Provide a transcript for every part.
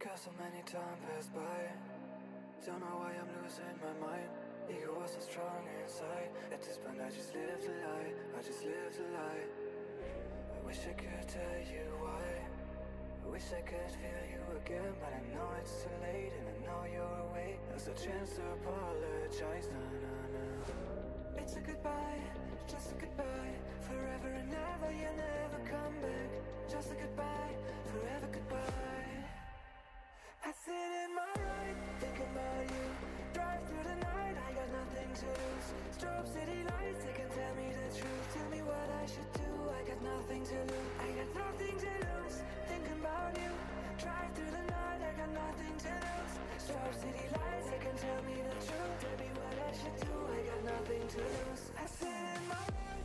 Cause so many time passed by. Don't know why I'm losing my mind. Ego was so strong inside. At this point I just live the lie. I just live the lie. I wish I could tell you why. I wish I could feel you again, but I know it's too late, and I know you're away. There's a chance to apologize. Nah, nah, nah. It's a goodbye, just a goodbye. Forever and ever, you never come back. Just a goodbye, forever goodbye. I sit in my ride, thinking about you. Drive through the night, I got nothing to lose. Strobe city lights, they can tell me the truth. Tell me what I should do, I got nothing to lose. I got nothing to lose, thinking about you. Drive through the night, I got nothing to lose. Strobe city lights, they can tell me the truth. Tell me what I should do, I got nothing to lose. I sit in my ride.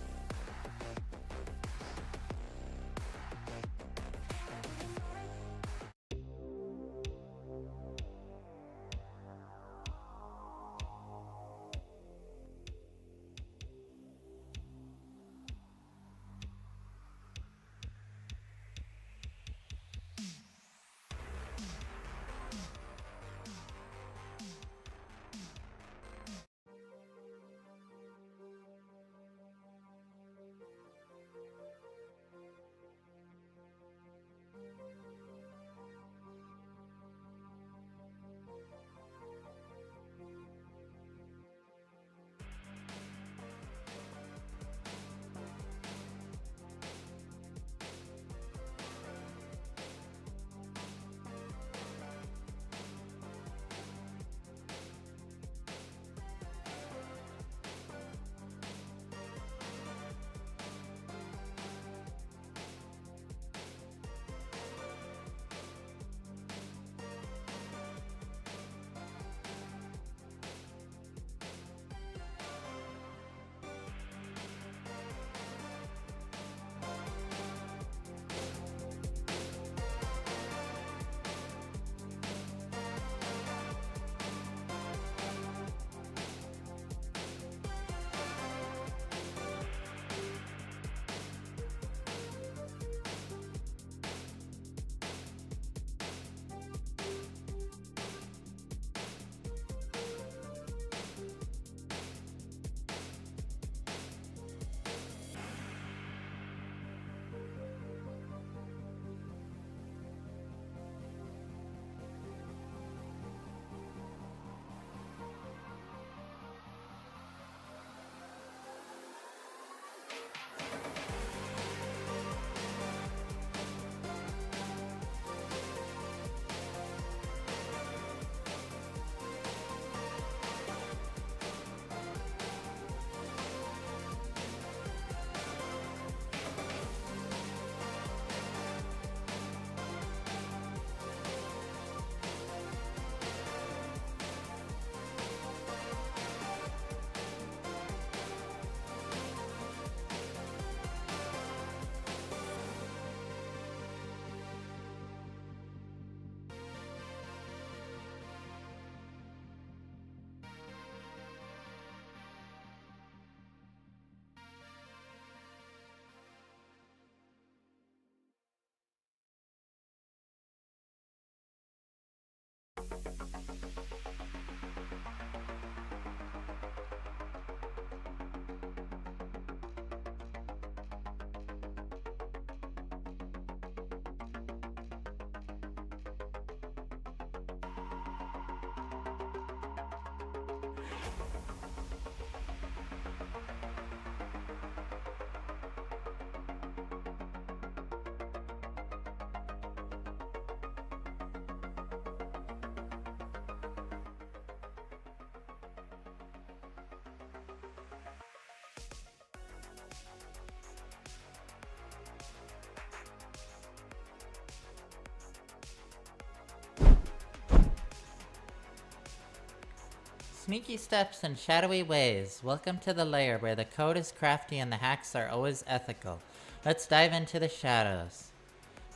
Sneaky steps and shadowy ways. Welcome to the lair where the code is crafty and the hacks are always ethical. Let's dive into the shadows.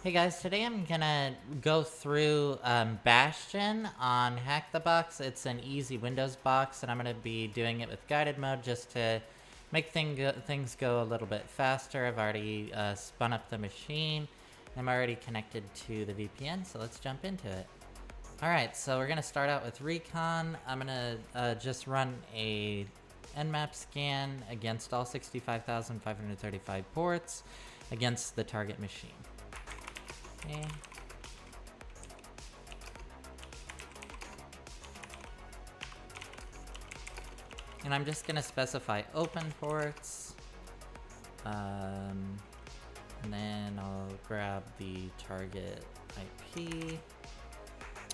Hey guys, today I'm gonna go through Bastion on Hack the Box. It's an easy Windows box, and I'm gonna be doing it with guided mode just to make things go a little bit faster. I've already spun up the machine. I'm already connected to the VPN, so let's jump into it. Alright, so we're gonna start out with recon. I'm gonna just run a nmap scan against all 65,535 ports against the target machine. Okay. And I'm just gonna specify open ports. And then I'll grab the target IP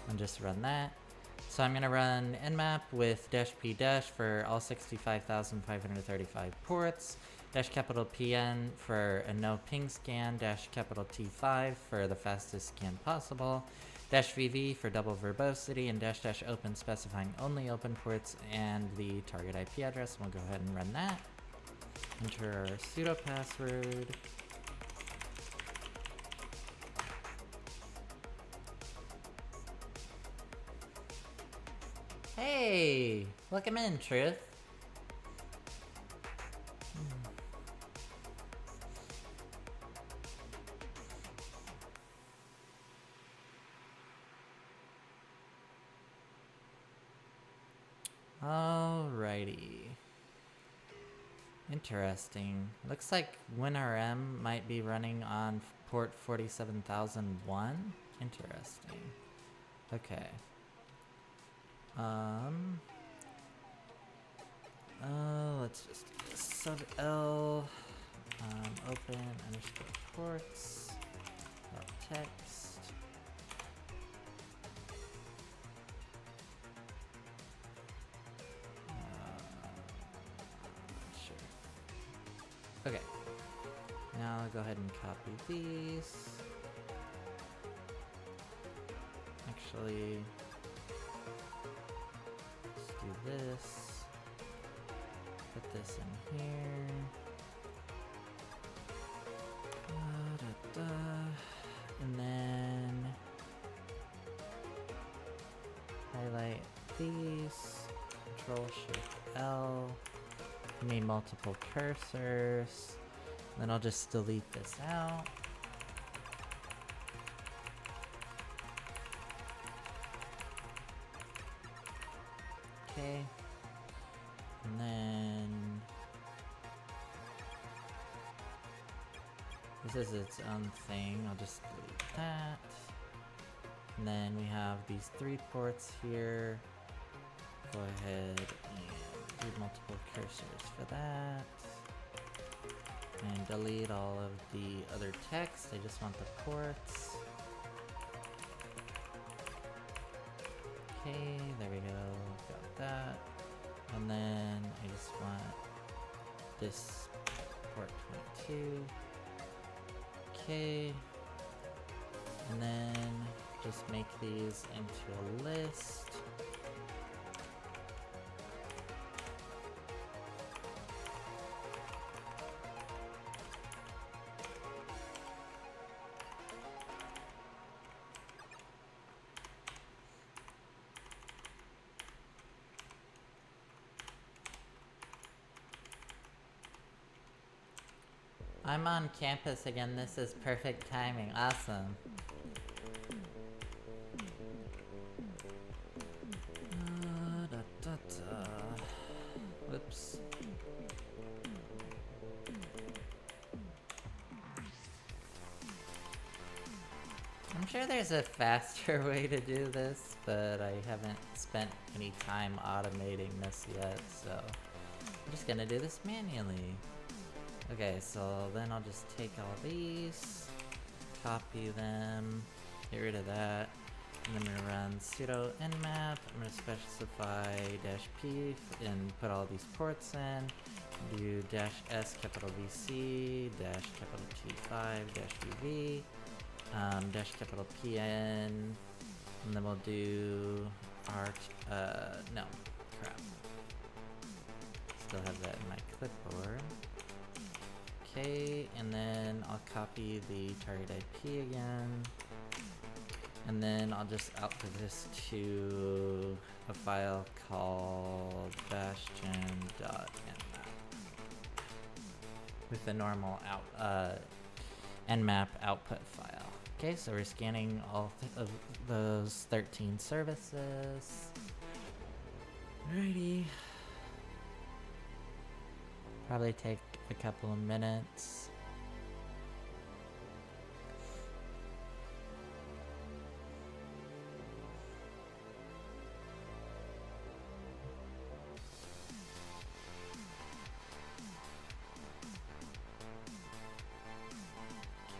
and just run that. So I'm gonna run nmap with -p- for all 65,535 ports, -PN for a no ping scan, -T5 for the fastest scan possible, -VV for double verbosity, and --open specifying only open ports and the target IP address. We'll go ahead and run that. Enter our sudo password. Hey, look him in, Truth. Alrighty. Interesting. Looks like WinRM might be running on port 47001. Interesting. Okay. Let's just do this. Sub L, open underscore ports, text. Sure. Okay. Now I'll go ahead and copy these. Actually, let's do this. Put this in here. And then highlight these. Control Shift L. Give me multiple cursors. Then I'll just delete this out. Okay. And then this is its own thing. I'll just delete that. And then we have these 3 ports here. Go ahead and do multiple cursors for that. And delete all of the other text. I just want the ports. Okay, there we go. Got that. And then I just want this port 22. Okay. And then just make these into a list. I'm on campus again. This is perfect timing. Awesome. Whoops. I'm sure there's a faster way to do this, but I haven't spent any time automating this yet, so I'm just gonna do this manually. Okay, so then I'll just take all these, copy them, get rid of that, and then I'm gonna run sudo nmap. I'm gonna specify -p and put all these ports in. Do -s VC -T5 -VV -PN, and then we'll do no, crap. Still have that in my clipboard. Okay, and then I'll copy the target IP again. And then I'll just output this to a file called bastion.nmap with the normal nmap output file. Okay, so we're scanning all of those 13 services. Alrighty. Probably take a couple of minutes.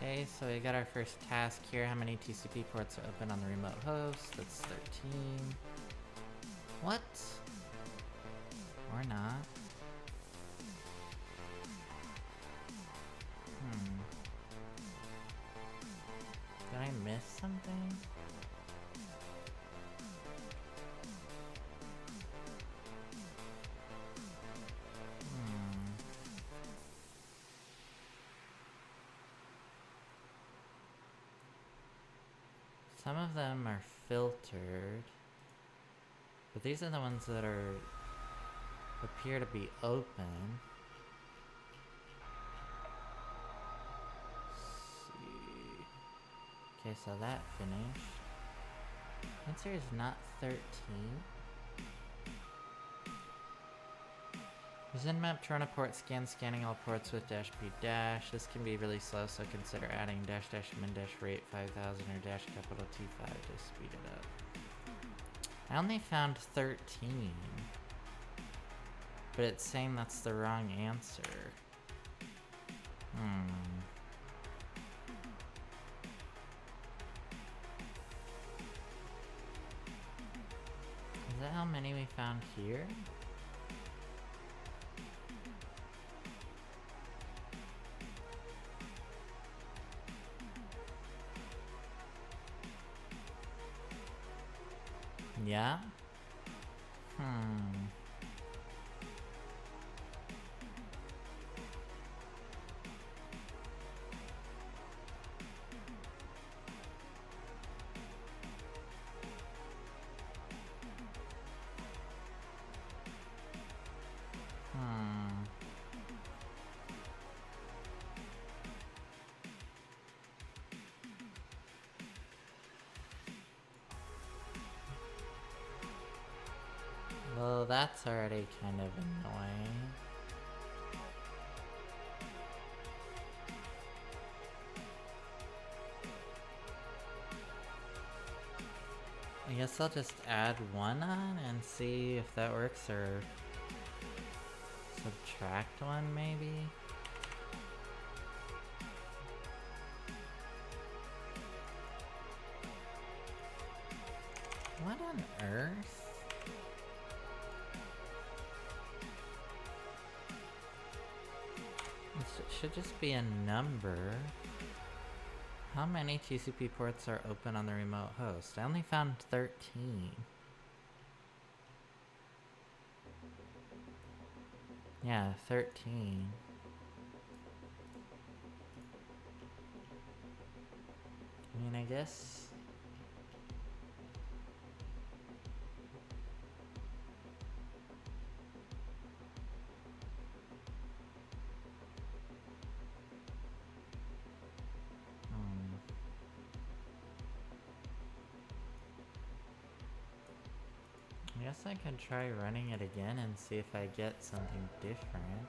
Okay, so we got our first task here. How many TCP ports are open on the remote host? That's 13. What? Or not. Did I miss something? Some of them are filtered, but these are the ones that appear to be open. Let's see. Okay, so that finished. Answer is not 13. Within map Toronto port scanning all ports with dash p dash. This can be really slow, so consider adding dash dash min dash rate 5000 or dash capital T5 to speed it up. I only found 13, but it's saying that's the wrong answer. Is that how many we found here? Yeah? Well, that's already kind of annoying. I guess I'll just add one on and see if that works, or subtract one maybe? What on earth? It should just be a number. How many TCP ports are open on the remote host? I only found 13. Yeah, 13. I mean, I guess... I guess I could try running it again and see if I get something different.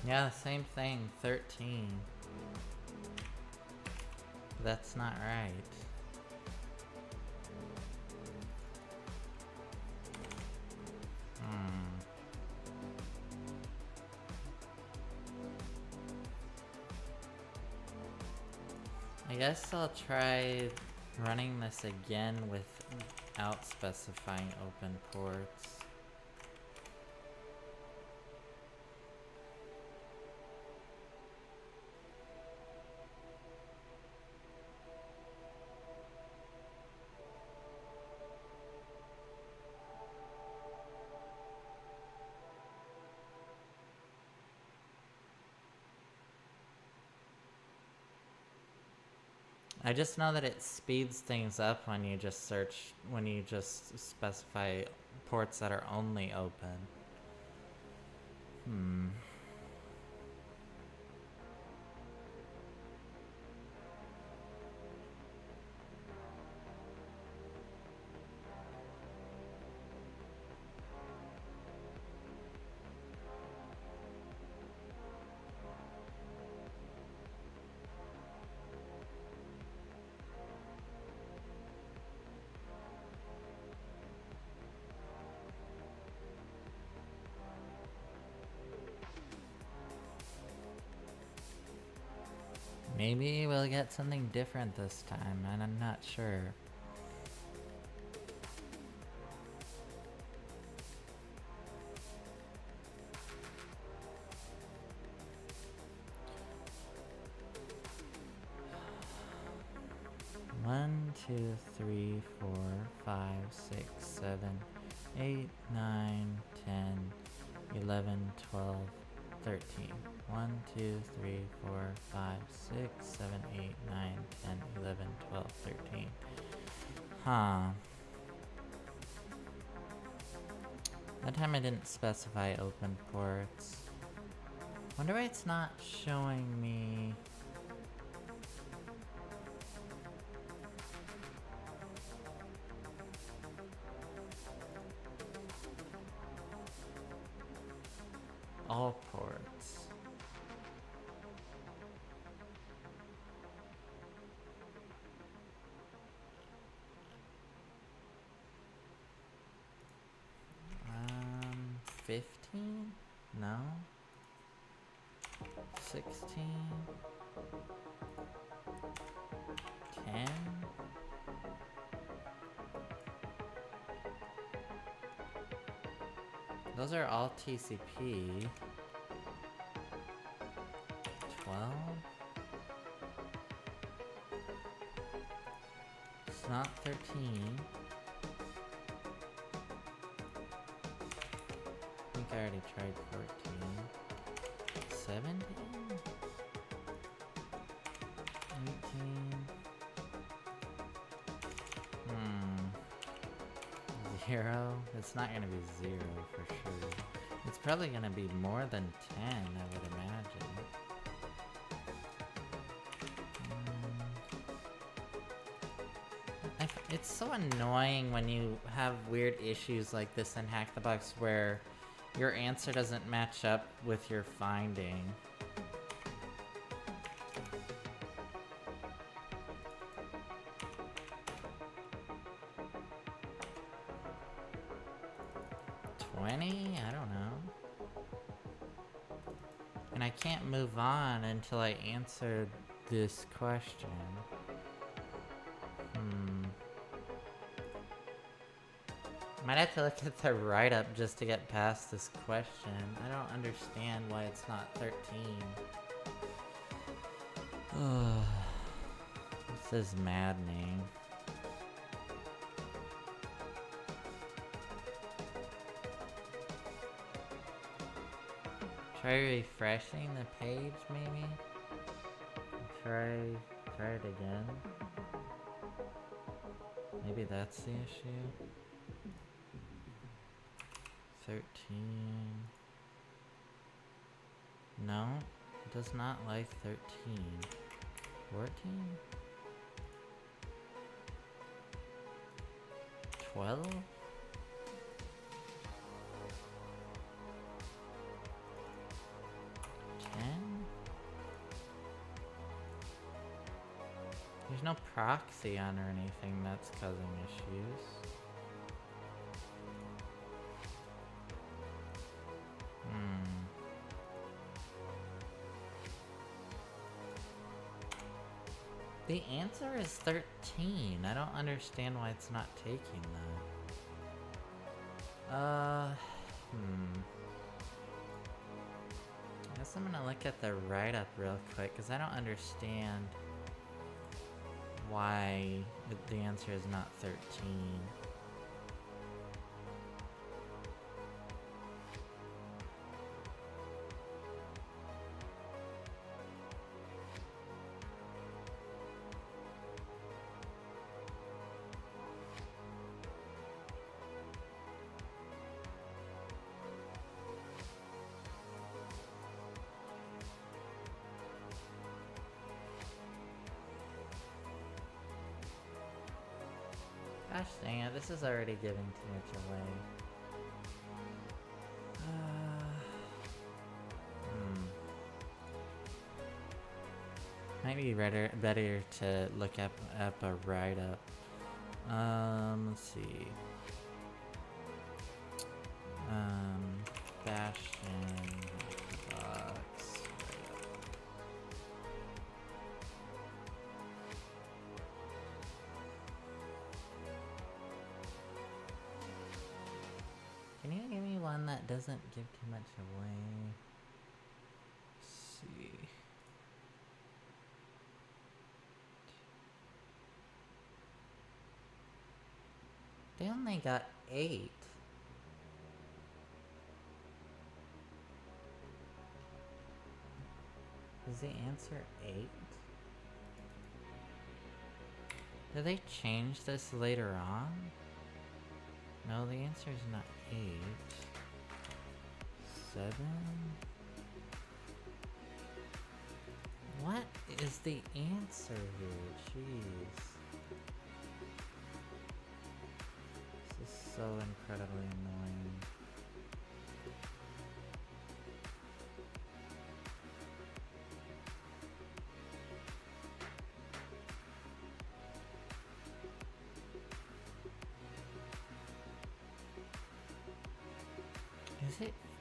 Yeah, same thing, 13. That's not right. I guess I'll try running this again without specifying open ports. I just know that it speeds things up when you just search, when you just specify ports that are only open. Maybe we'll get something different this time, and I'm not sure. One, 2, 3, 4, 5, 6, 7, 8, 9, 10, 11, 12, 13. 1, 2, 3, 4, 5, 6, 7, 8, 9, 10, 11, 12, 13. Huh. That time I didn't specify open ports. Wonder why it's not showing me. All ports. Um, 15? No. 16? 10? Those are all TCP. 12? It's not 13. I think I already tried 14. 17? 18? Zero? It's not gonna be 0 for sure. It's probably gonna be more than 10, I would imagine. It's so annoying when you have weird issues like this in Hack the Box where your answer doesn't match up with your finding. I don't know. And I can't move on until I answer this question. Might have to look at the write-up just to get past this question. I don't understand why it's not 13. Ugh. This is maddening. Try refreshing the page, maybe? Try it again. Maybe that's the issue. 13. No, it does not like 13. 14? 12? There's no proxy on or anything that's causing issues. The answer is 13. I don't understand why it's not taking that. I guess I'm gonna look at the write-up real quick, because I don't understand why the answer is not 13. Gosh dang it, this is already giving too much away. Might be better to look up a write-up. Let's see. Bastion box write-up. Can you give me one that doesn't give too much away? Let's see. They only got 8. Is the answer 8? Did they change this later on? No, the answer is not 8. 7? What is the answer here? Jeez. This is so incredibly annoying.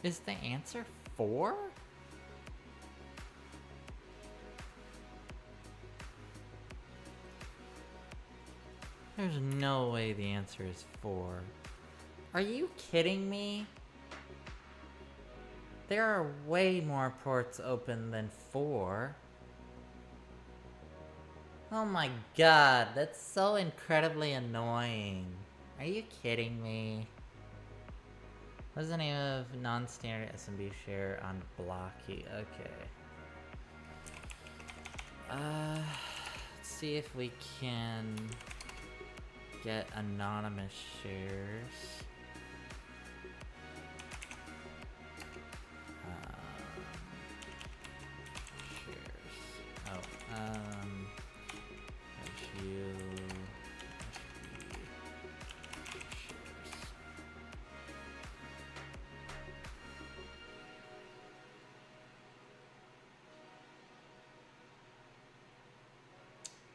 Is the answer 4? There's no way the answer is 4. Are you kidding me? There are way more ports open than 4. Oh my god, that's so incredibly annoying. Are you kidding me? What's the name of non-standard SMB share on Blocky? Okay. Let's see if we can get anonymous shares. Shares.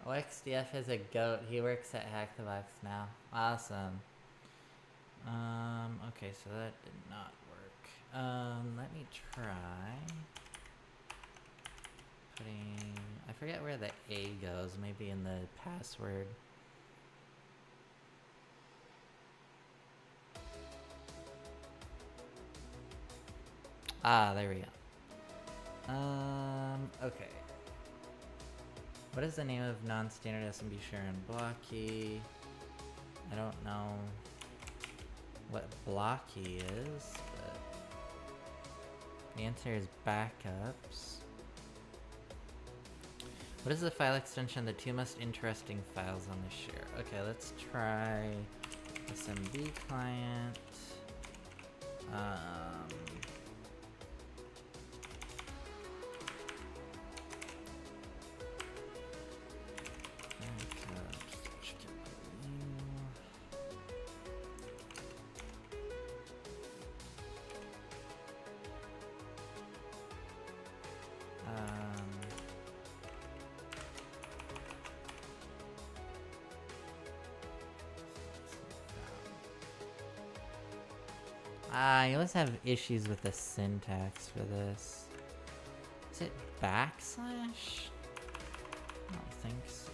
OXDF is a goat. He works at Hack the Box now. Awesome. Okay, so that did not work. Let me try putting, I forget where the A goes, maybe in the password. Ah, there we go. Okay. What is the name of non-standard SMB share in Blocky? I don't know what Blocky is, but the answer is backups. What is the file extension, the 2 most interesting files on the share? Okay, let's try SMB client. I always have issues with the syntax for this. Is it backslash? I don't think so.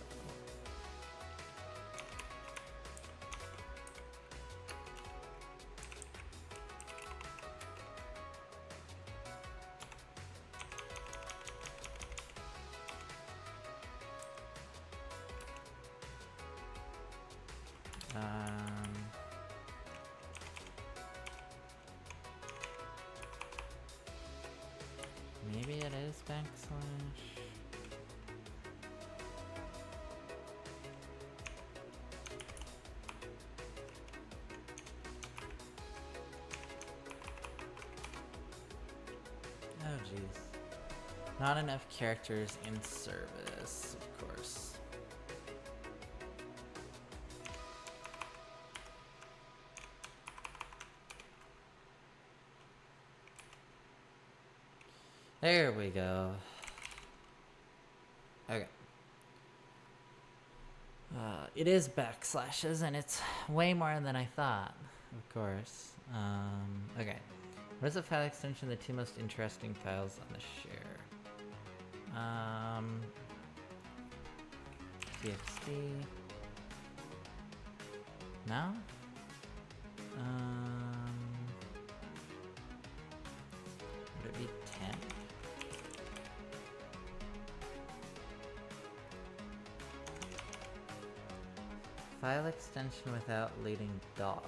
Maybe it is backslash. Oh jeez. Not enough characters in service, of course. There we go. Okay. It is backslashes, and it's way more than I thought, of course. Okay. What is the file extension of the two most interesting files on the share? TXT. No? Would it be 10? File extension without leading dot.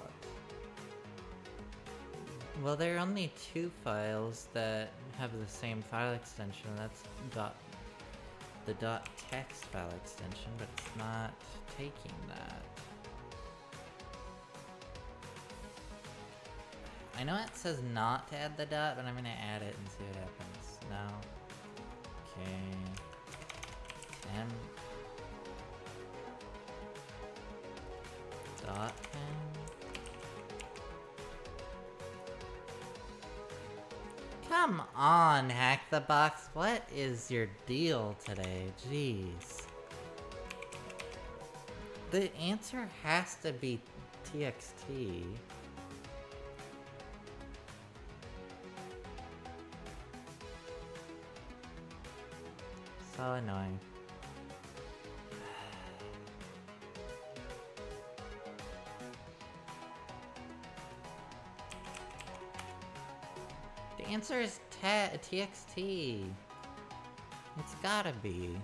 Well, there are only two files that have the same file extension. That's the .text file extension, but it's not taking that. I know it says not to add the dot, but I'm gonna add it and see what happens. No. Okay. 10. Dot 10. Come on, Hack the Box. What is your deal today? Jeez. The answer has to be TXT. So annoying. The answer is TXT. It's gotta be.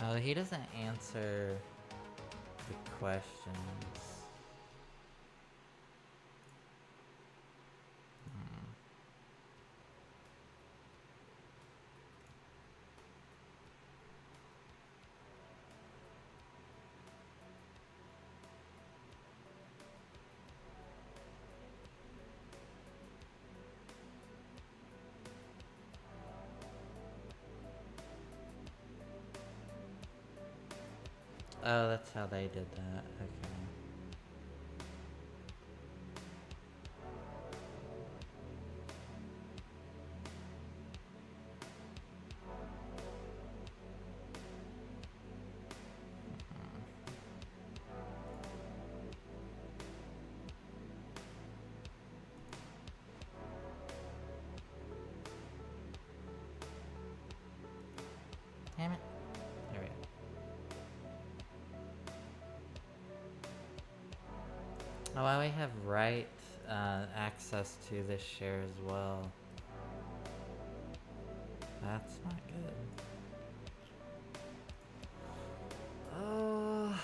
Oh, he doesn't answer the questions. Oh, that's how they did that. Okay. Damn it. There we go. Oh, wow, we have write access to this share as well. That's not good. Oh.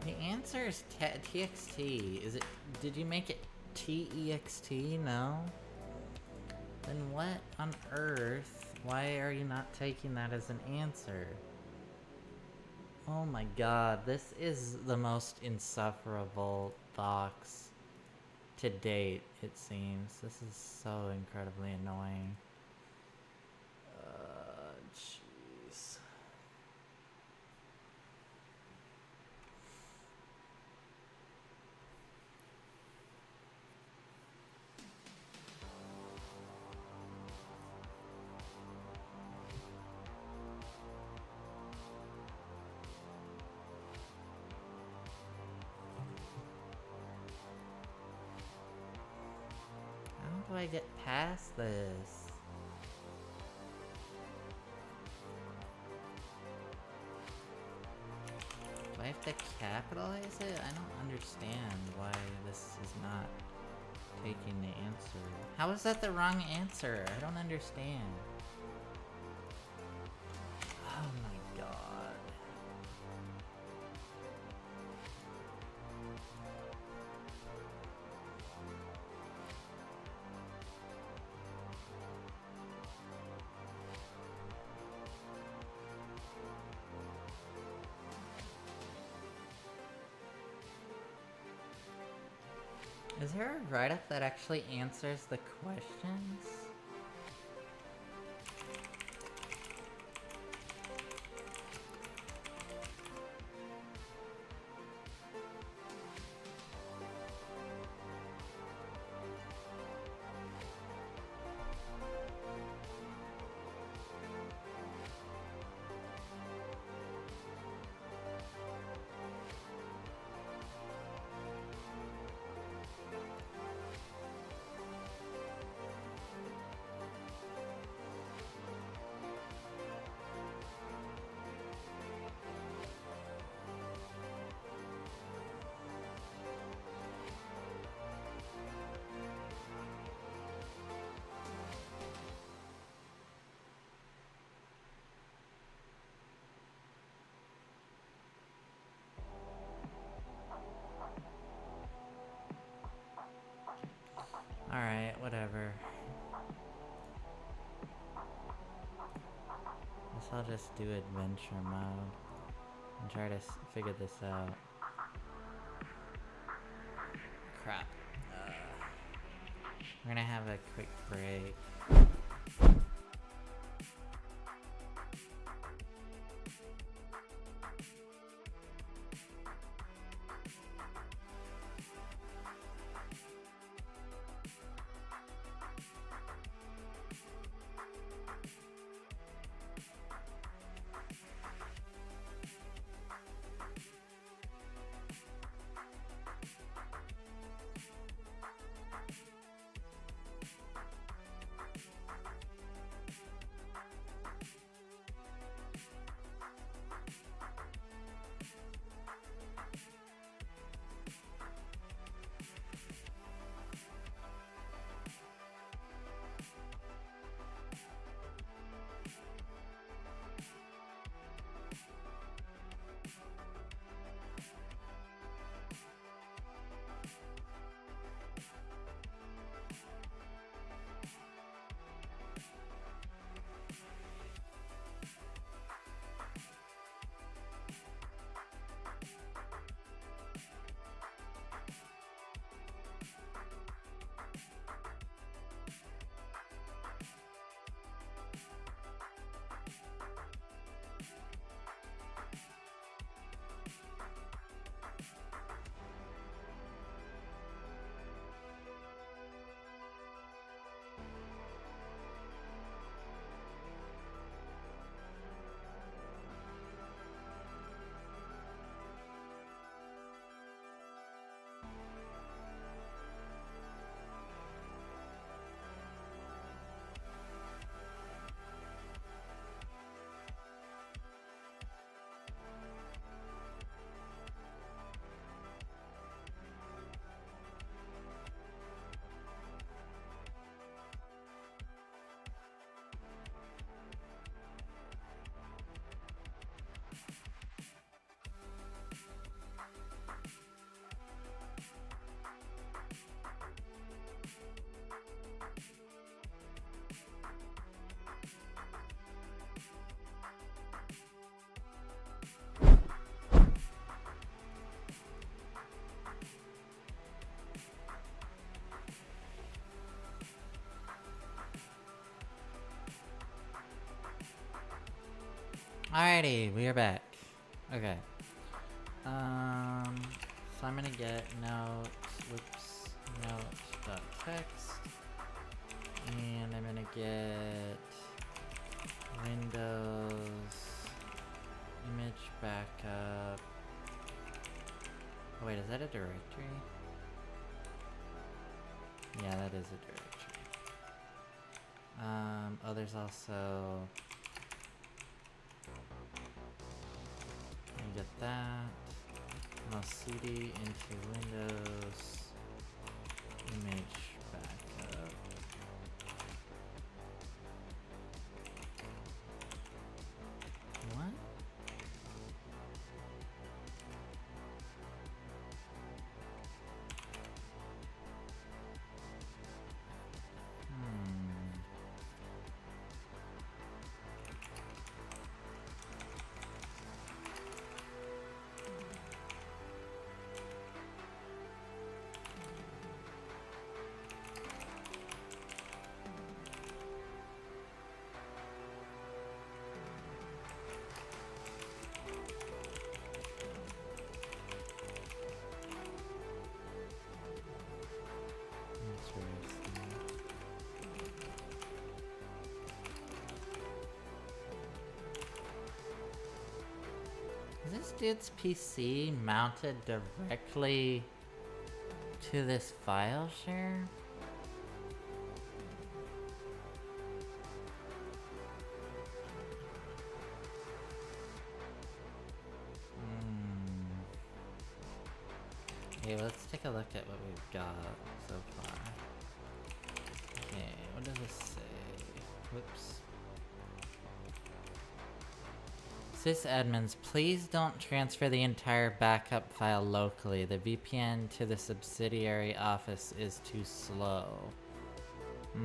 The answer is TXT. Is it? Did you make it TEXT? No? Then what on earth? Why are you not taking that as an answer? Oh my god, this is the most insufferable box to date, it seems. This is so incredibly annoying. Jeez. How do I get past this? Do I have to capitalize it? I don't understand why this is not taking the answer. How is that the wrong answer? I don't understand. Oh my god. Is there a write-up that actually answers the questions? Alright, whatever. Guess I'll just do adventure mode and try to figure this out. Crap. We're gonna have a quick break. Alrighty, we are back. Okay. So I'm gonna get notes.text, and I'm gonna get Windows image backup. Oh wait, is that a directory? Yeah, that is a directory. Oh, there's also... Get that. I'll cd into Windows image backup. What? this dude's PC mounted directly to this file share? Okay, let's take a look at what we've got so far. Okay, what does this say? Whoops. Sysadmins, please don't transfer the entire backup file locally. The VPN to the subsidiary office is too slow. Okay.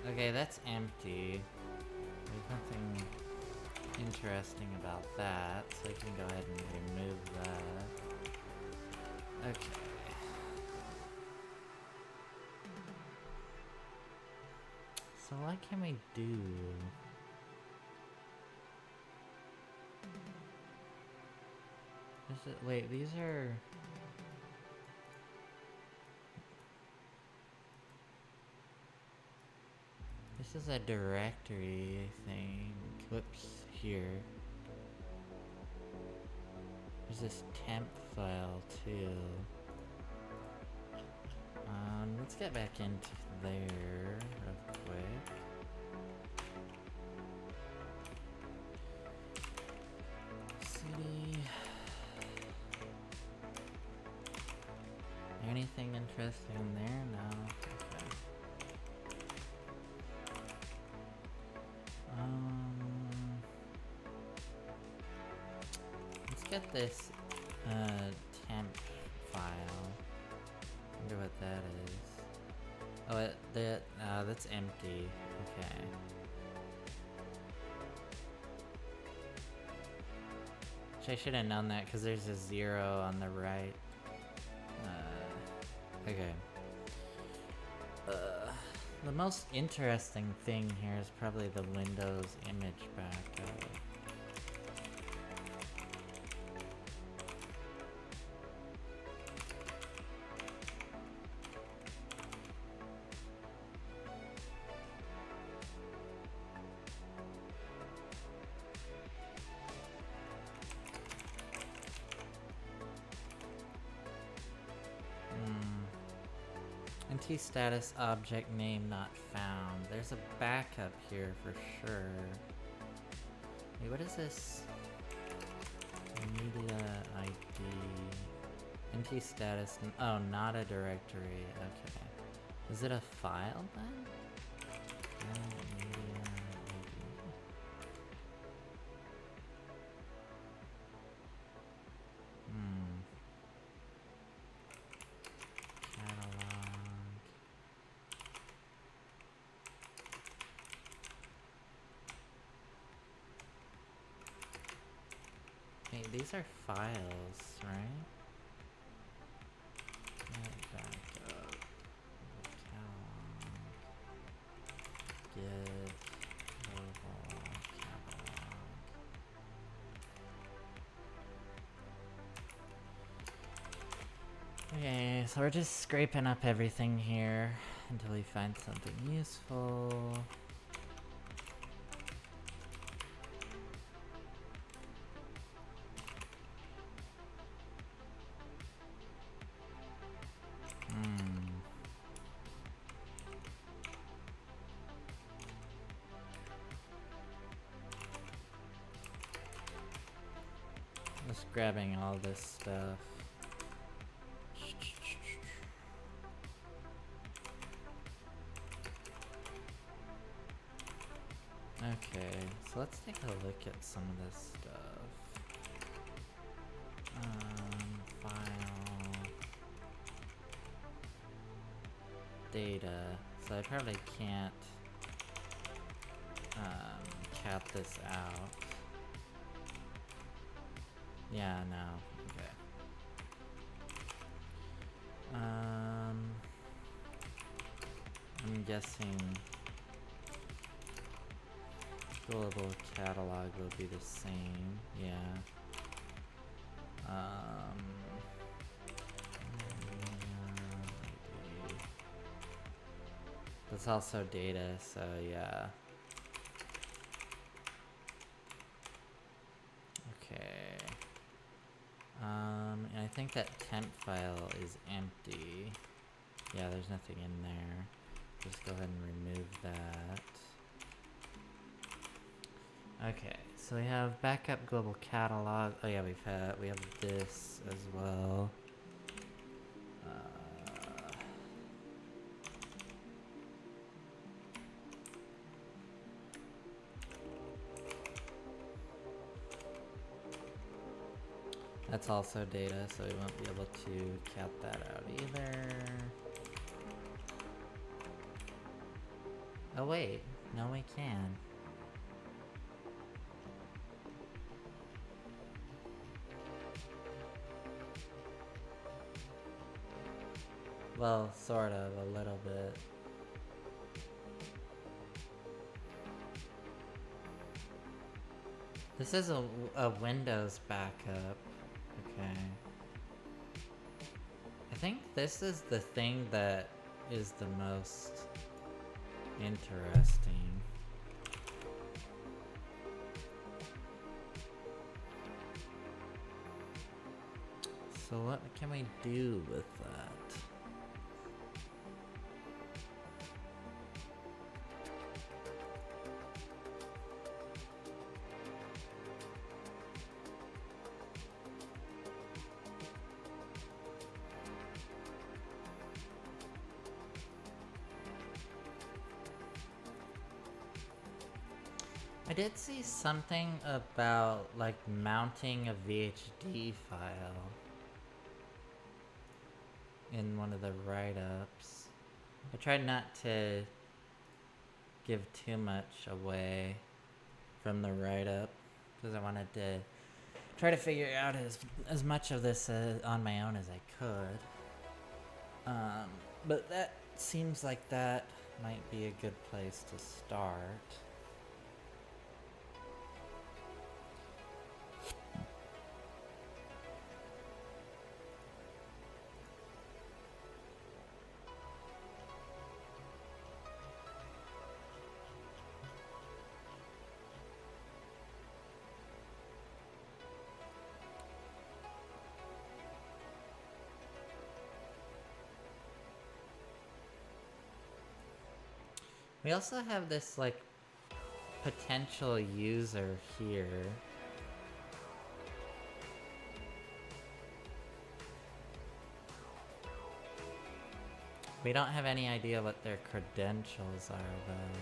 Okay, that's empty. There's nothing interesting about that, so I can go ahead and remove that. Okay. So what can we do? Wait, these are... This is a directory, I think. Whoops, here. There's this temp file, too. Let's get back into there real quick. City. Anything interesting in there? No. Okay. Let's get this temp file. Wonder what that is. Oh, that's empty. Okay. Which I should have known that because there's a 0 on the right. Okay. The most interesting thing here is probably the Windows image backup. Status object name not found. There's a backup here for sure. Wait, what is this? Media ID. NT status. Oh, not a directory. Okay. Is it a file then? Media ID. These are files, right? Backup. Catalog. Get global catalog. Okay, so we're just scraping up everything here until we find something useful. Just grabbing all this stuff. Okay, so let's take a look at some of this stuff. File. Data. So I probably can't cat this out. Yeah, no. Okay. I'm guessing global catalog will be the same. Yeah. It's also data, so yeah. Okay. And I think that temp file is empty. Yeah, there's nothing in there. Just go ahead and remove that. Okay, so we have backup global catalog. Oh yeah, we have this as well. That's also data, so we won't be able to count that out either. Oh wait, no we can. Well, sort of, a little bit. This is a Windows backup. Okay. I think this is the thing that is the most interesting. So what can we do with that? I did see something about like mounting a VHD file in one of the write-ups. I tried not to give too much away from the write-up because I wanted to try to figure out as much of this on my own as I could. But that seems like that might be a good place to start. We also have this like potential user here. We don't have any idea what their credentials are though.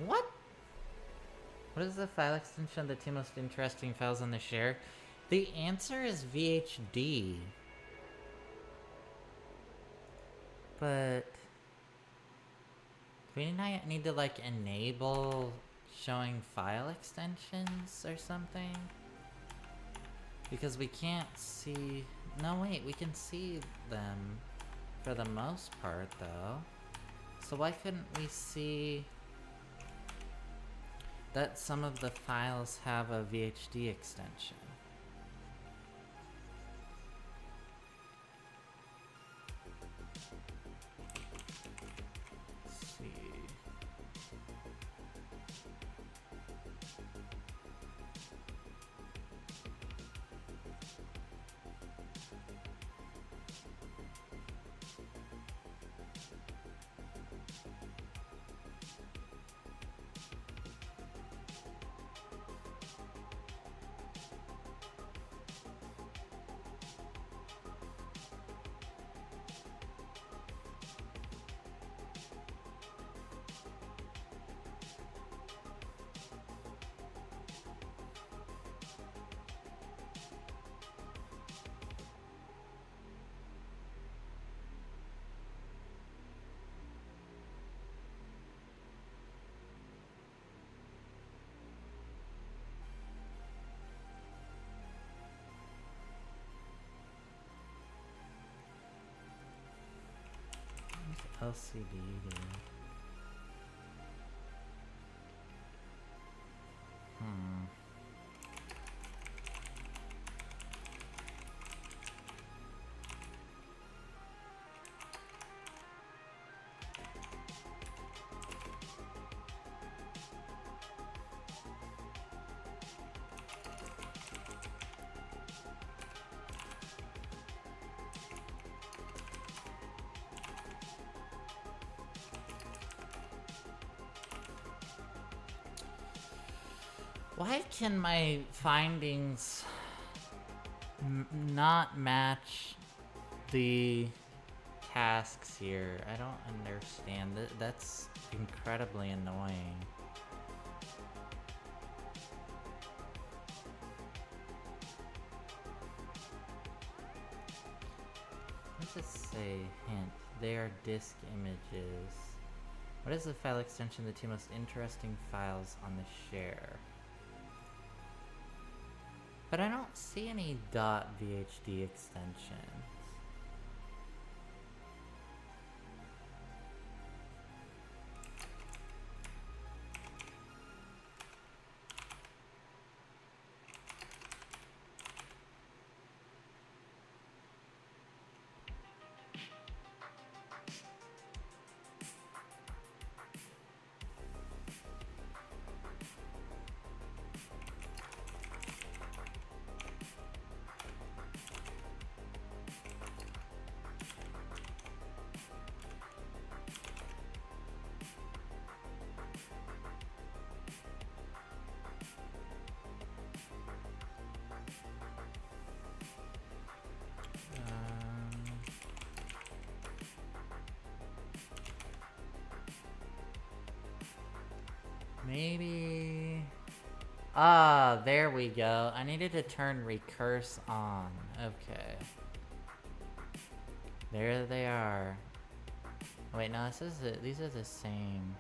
What? What is the file extension of the two most interesting files on the share? The answer is VHD. But do we not need to like enable showing file extensions or something? Because we can't see... No wait, we can see them for the most part though. So why couldn't we see that some of the files have a VHD extension? Let's see. LCD here. Why can my findings not match the tasks here? I don't understand. That's incredibly annoying. Let's just say hint. They are disk images. What is the file extension of the two most interesting files on the share? But I don't see any .vhd extensions. Maybe... Ah, there we go. I needed to turn recurse on. Okay. There they are. Wait, no, these are the same.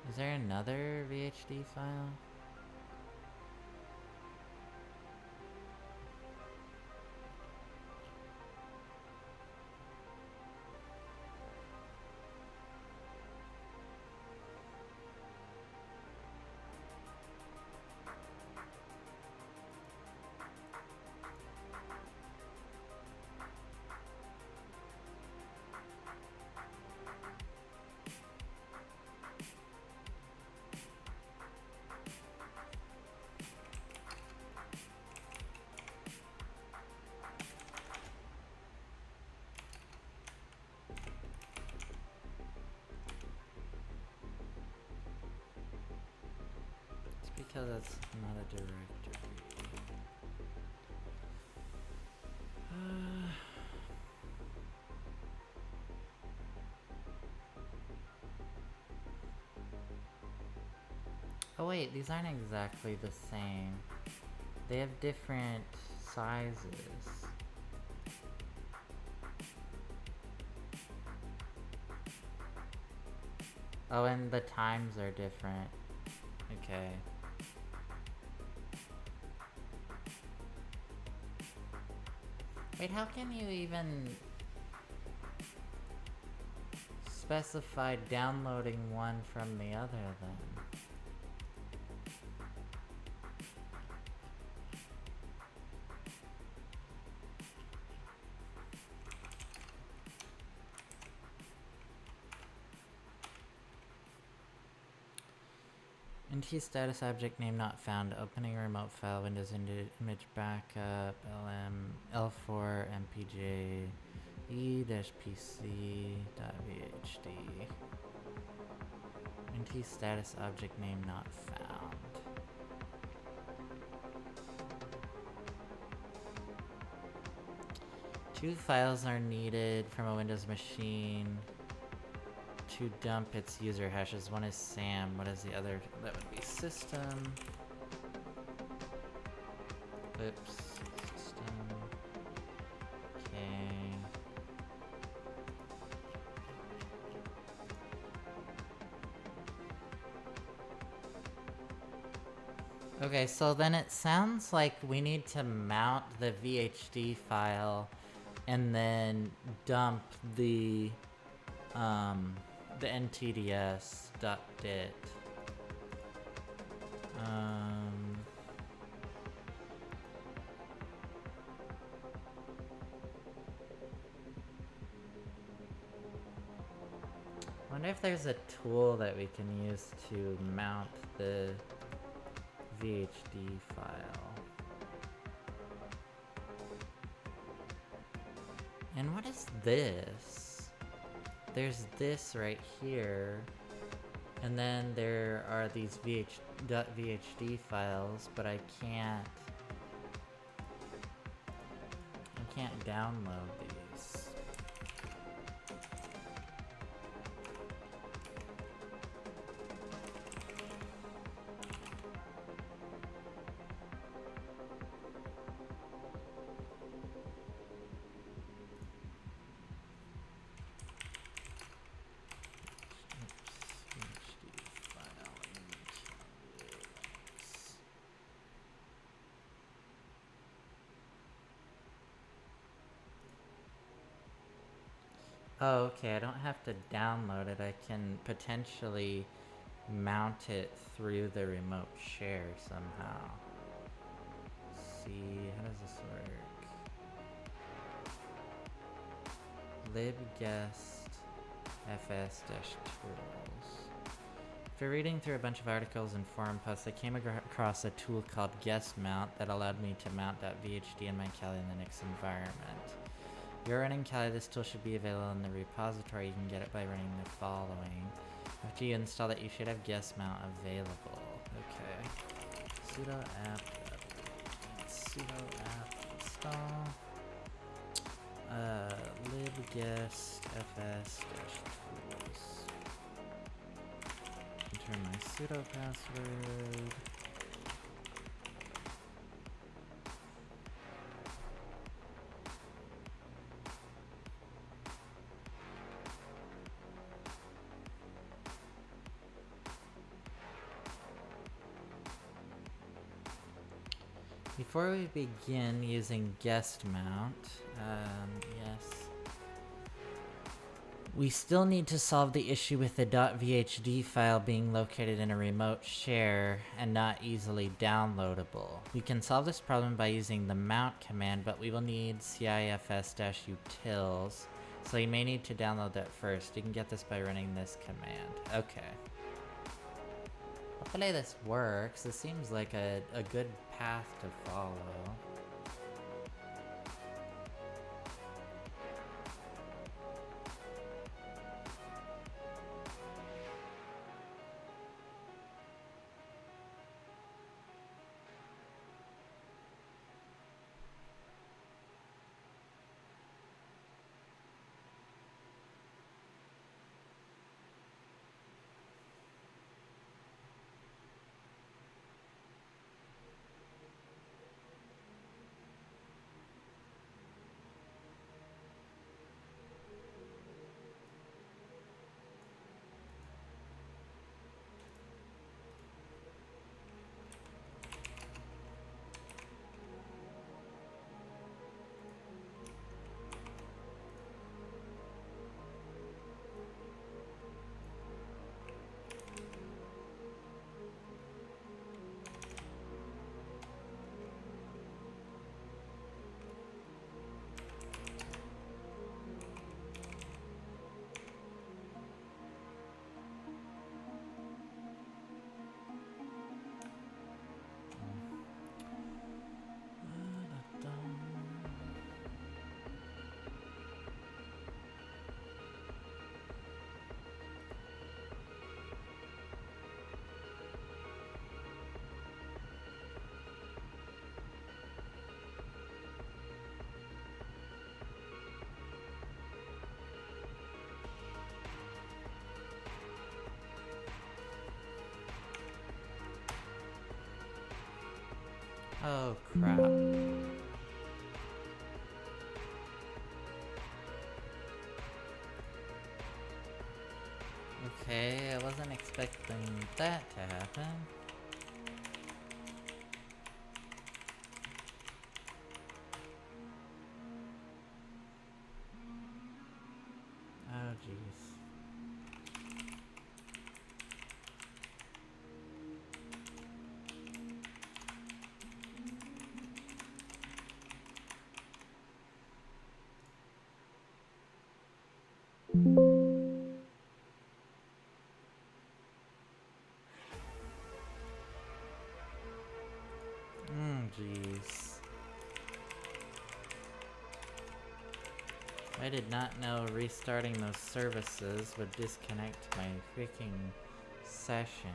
Is there another VHD file? Because it's not a directory. Oh wait, these aren't exactly the same. They have different sizes. Oh, and the times are different. Okay. Wait, how can you even specify downloading one from the other then? NT status object name not found. Opening remote file. Windows image backup. LM L4 MPJ e-pc.vhd. NT status object name not found. Two files are needed from a Windows machine to dump its user hashes. One is SAM. What is the other? That would be system. Oops. System. Okay. Okay, so then it sounds like we need to mount the VHD file and then dump the ntds dot dit. Wonder if there's a tool that we can use to mount the VHD file. And what is this? There's this right here. And then there are these .vhd files, but I can't download these. Oh, okay, I don't have to download it. I can potentially mount it through the remote share somehow. Let's see, how does this work? libguest fs-tools. After reading through a bunch of articles and forum posts, I came across a tool called guest mount that allowed me to mount .vhd in my Kali Linux environment. If you're running Kali, this tool should be available in the repository. You can get it by running the following. After you install it, you should have guest mount available. Okay. Sudo apt install libguest fs-tools. Enter my sudo password. Before we begin using guest mount, yes, we still need to solve the issue with the .vhd file being located in a remote share and not easily downloadable. We can solve this problem by using the mount command, but we will need cifs-utils, so you may need to download that first. You can get this by running this command. Okay. Hopefully this works. This seems like a good path to follow. Oh crap. Okay, I wasn't expecting that to happen. jeez. Jeez. I did not know restarting those services would disconnect my freaking session.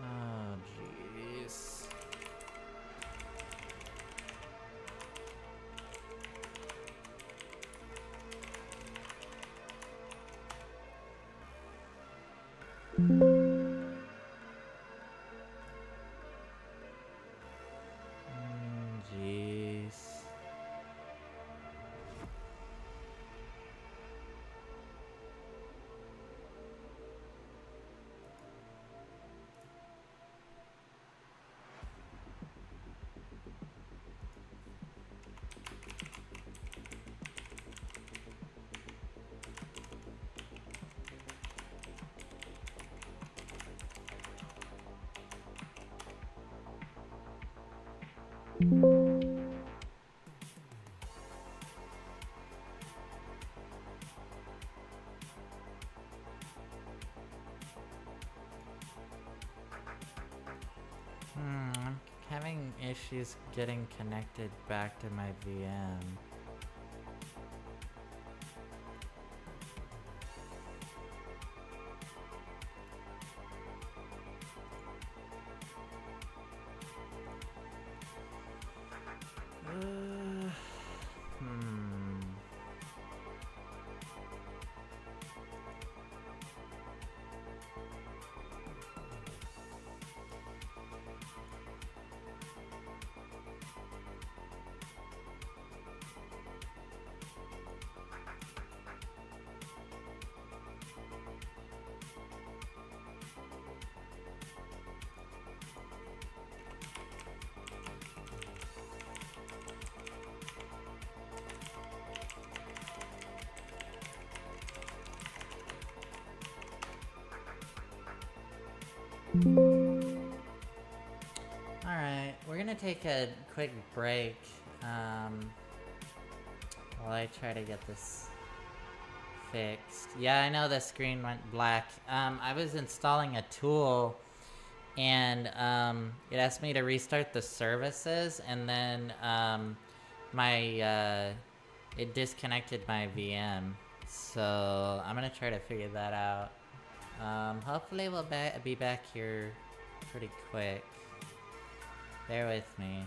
Oh, jeez. Jeez. I'm having issues getting connected back to my VM. Alright, we're gonna take a quick break while I try to get this fixed. Yeah, I know the screen went black. I was installing a tool and it asked me to restart the services, and then it disconnected my VM. So I'm gonna try to figure that out. Hopefully we'll be back here pretty quick. Bear with me.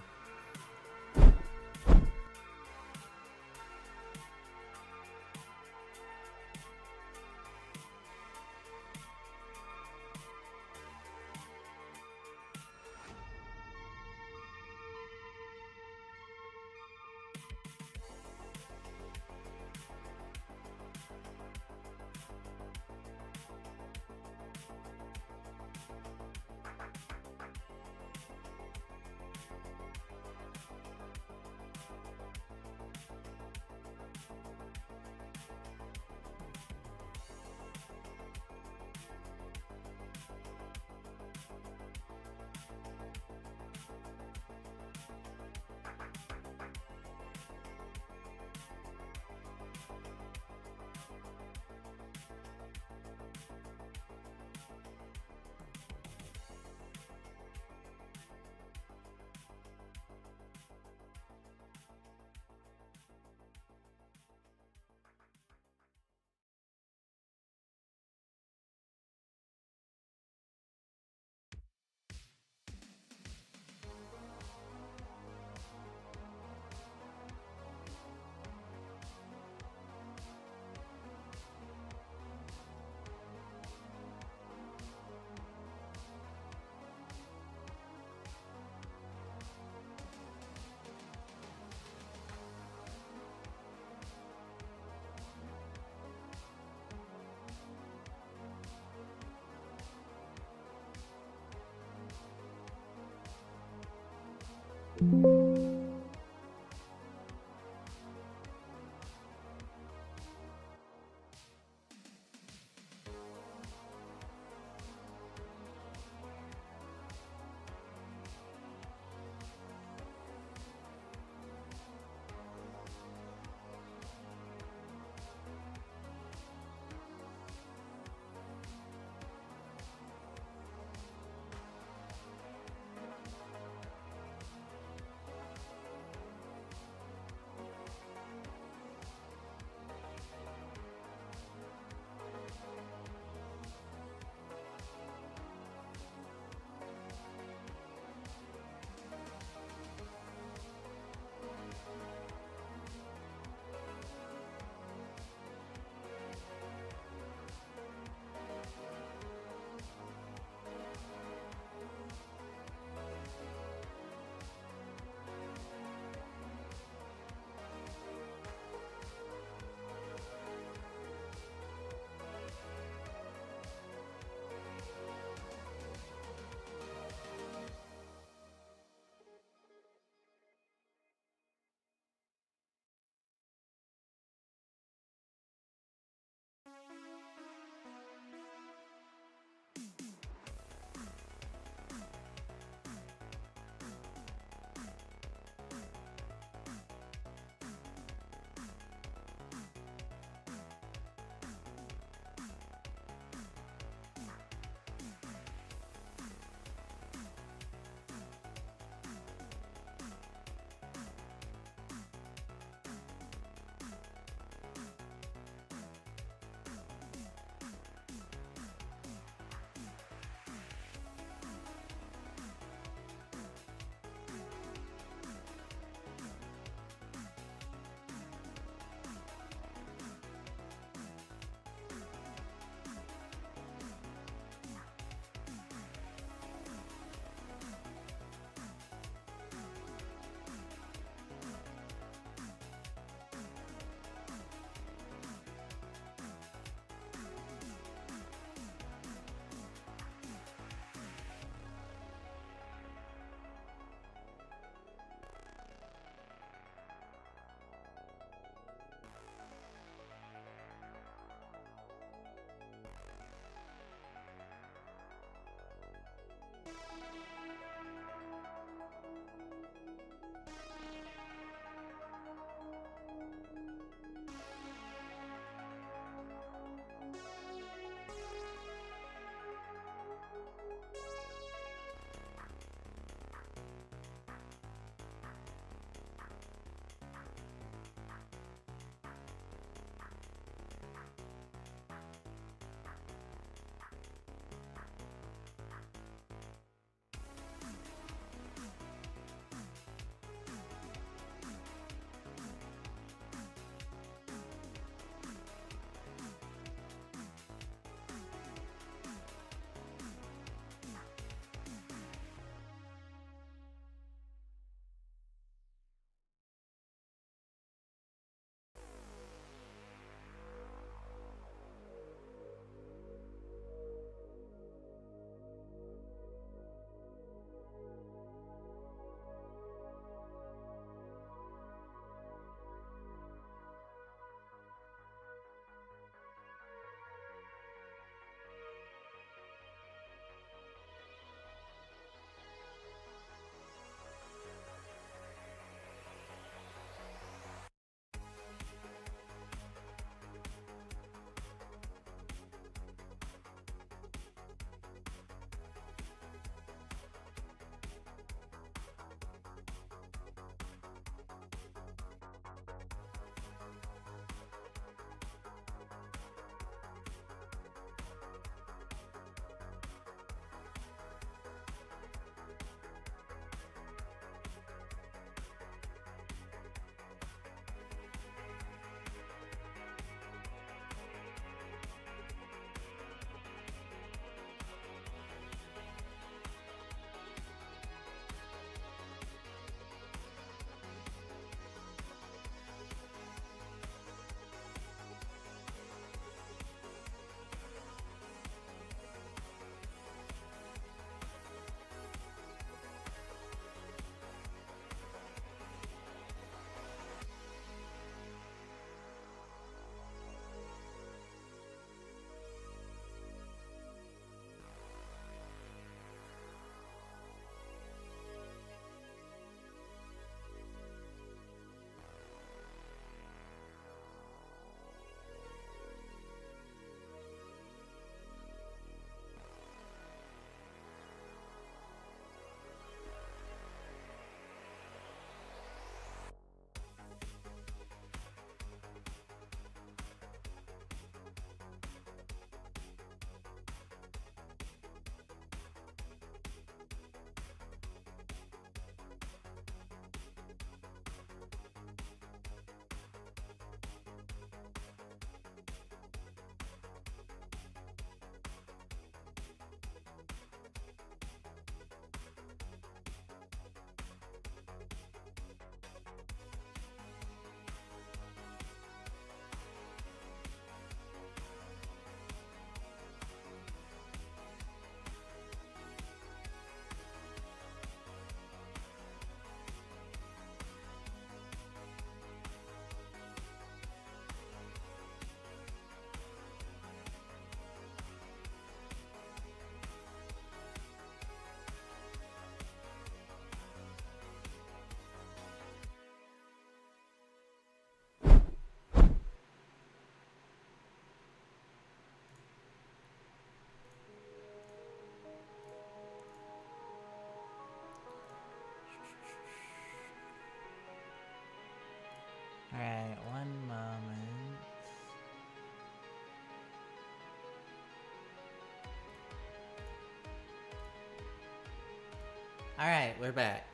Alright, we're back.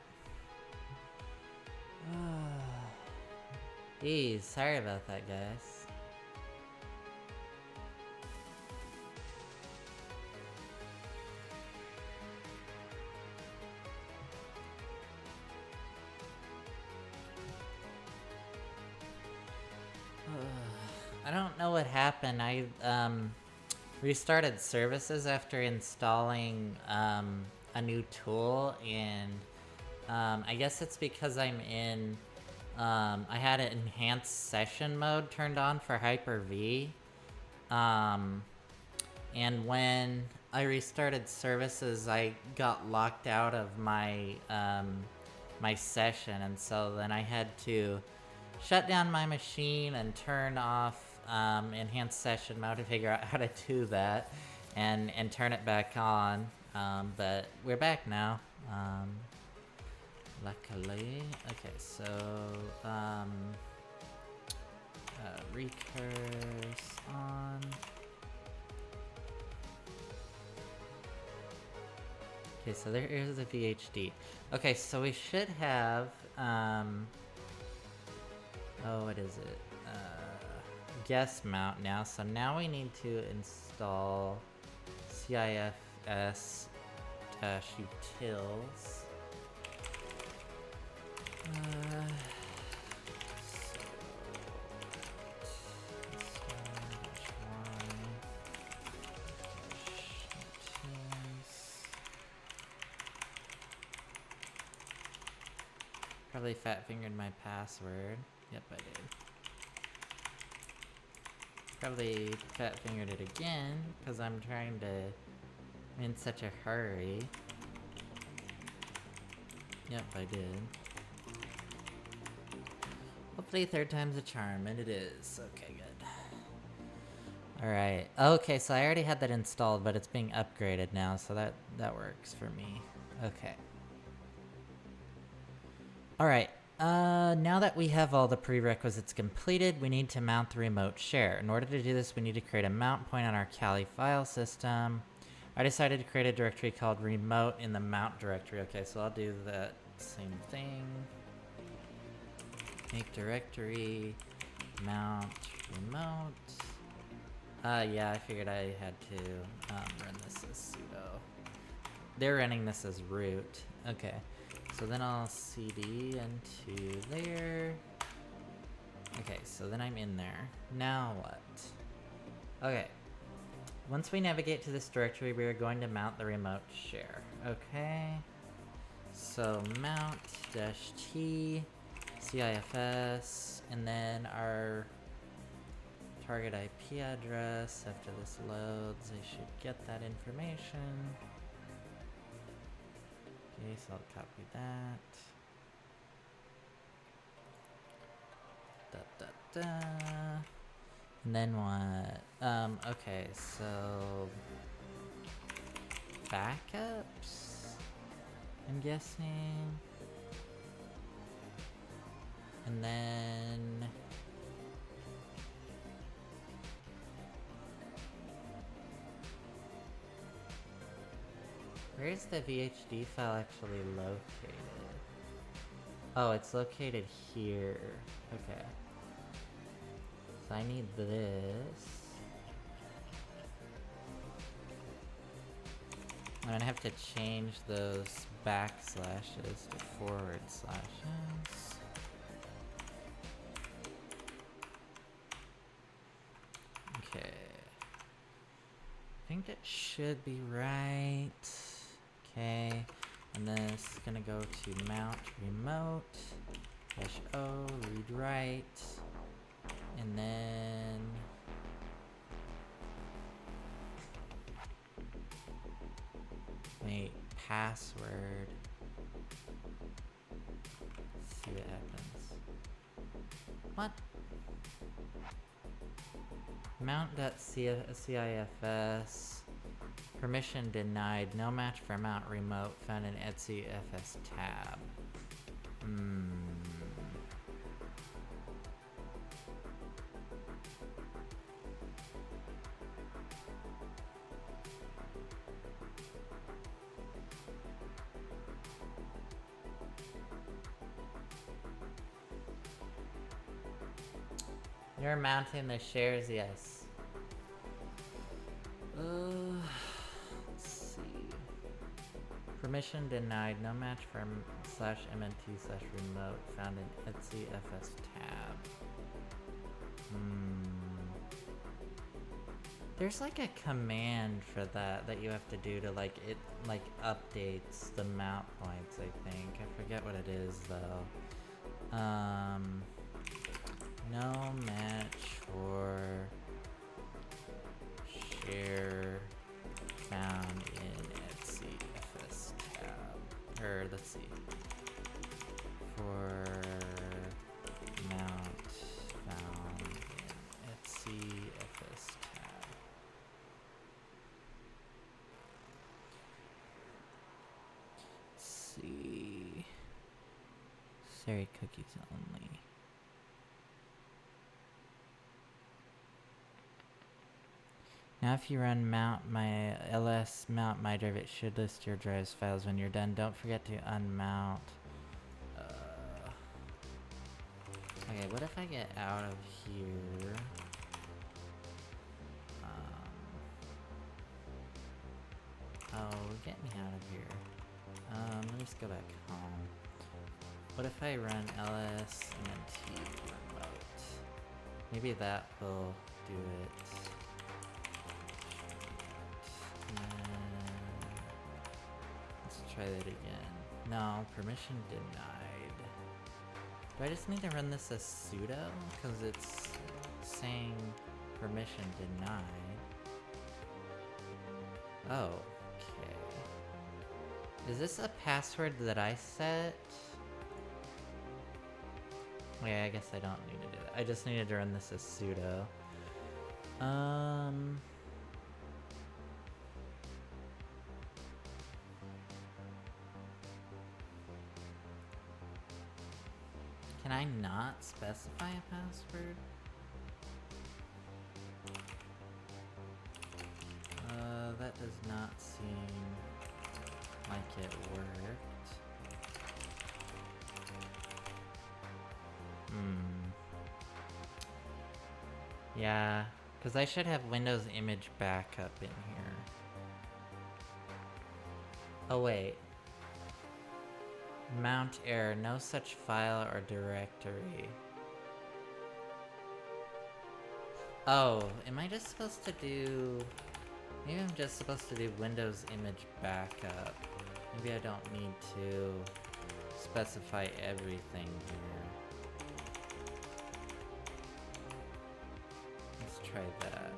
Geez, sorry about that, guys. I don't know what happened. I restarted services after installing a new tool, and I guess it's because I'm in I had an enhanced session mode turned on for Hyper-V, and when I restarted services I got locked out of my my session, and so then I had to shut down my machine and turn off enhanced session mode to figure out how to do that and turn it back on, but we're back now, luckily. Okay, so recurse on. Okay, so there is a VHD. Okay, so we should have oh, what is it? Guest mount now. So now we need to install CIFS-utils. Probably fat-fingered my password. Yep, I did. Probably fat-fingered it again, because I'm trying to... I'm in such a hurry. Yep, I did. Hopefully third time's a charm, and it is. Okay, good. Alright. Okay, so I already had that installed, but it's being upgraded now, so that works for me. Okay. Alright, now that we have all the prerequisites completed, we need to mount the remote share. In order to do this, we need to create a mount point on our Kali file system. I decided to create a directory called remote in the mount directory. Okay, so I'll do that same thing. Make directory, mount, remote. Yeah, I figured I had to run this as sudo. They're running this as root. Okay. So then I'll cd into there. Okay, so then I'm in there. Now what? Okay. Once we navigate to this directory, we are going to mount the remote share. Okay. So mount-t CIFS, and then our target IP address. After this loads, I should get that information. Okay, so I'll copy that. And then what? Okay, so backups, I'm guessing. And then where's the VHD file actually located? Oh, it's located here. Okay. So I need this. I'm gonna have to change those backslashes to forward slashes. Okay. I think it should be right. Okay, and then it's gonna go to mount remote -o read write, and then wait, password. Let's see what happens. What? Mount.cifs. Permission denied. No match for mount remote found in Etsy FS tab. You're mounting the shares, yes. Let's see. Permission denied. No match for /MNT/remote found in Etsy FS tab. There's like a command for that you have to do to like it like updates the mount points, I think. I forget what it is though. No match for share found in Etsy FS tab. Or let's see. For mount found in Etsy FS tab. Let's see. Sorry, cookies only. Now if you run mount my ls mount my drive, it should list your drive's files when you're done. Don't forget to unmount. Okay, what if I get out of here? Oh, get me out of here. Let me just go back home. What if I run ls and then t remote? Maybe that will do it. Let's try that again. No, permission denied. Do I just need to run this as sudo? Because it's saying permission denied. Oh, okay. Is this a password that I set? Yeah, I guess I don't need to do that. I just needed to run this as sudo. Can I not specify a password? That does not seem like it worked. Yeah, because I should have Windows image backup in here. Oh wait. Mount error, no such file or directory. Oh, am I just supposed to do... Maybe I'm just supposed to do Windows image backup. Maybe I don't need to specify everything here. Let's try that.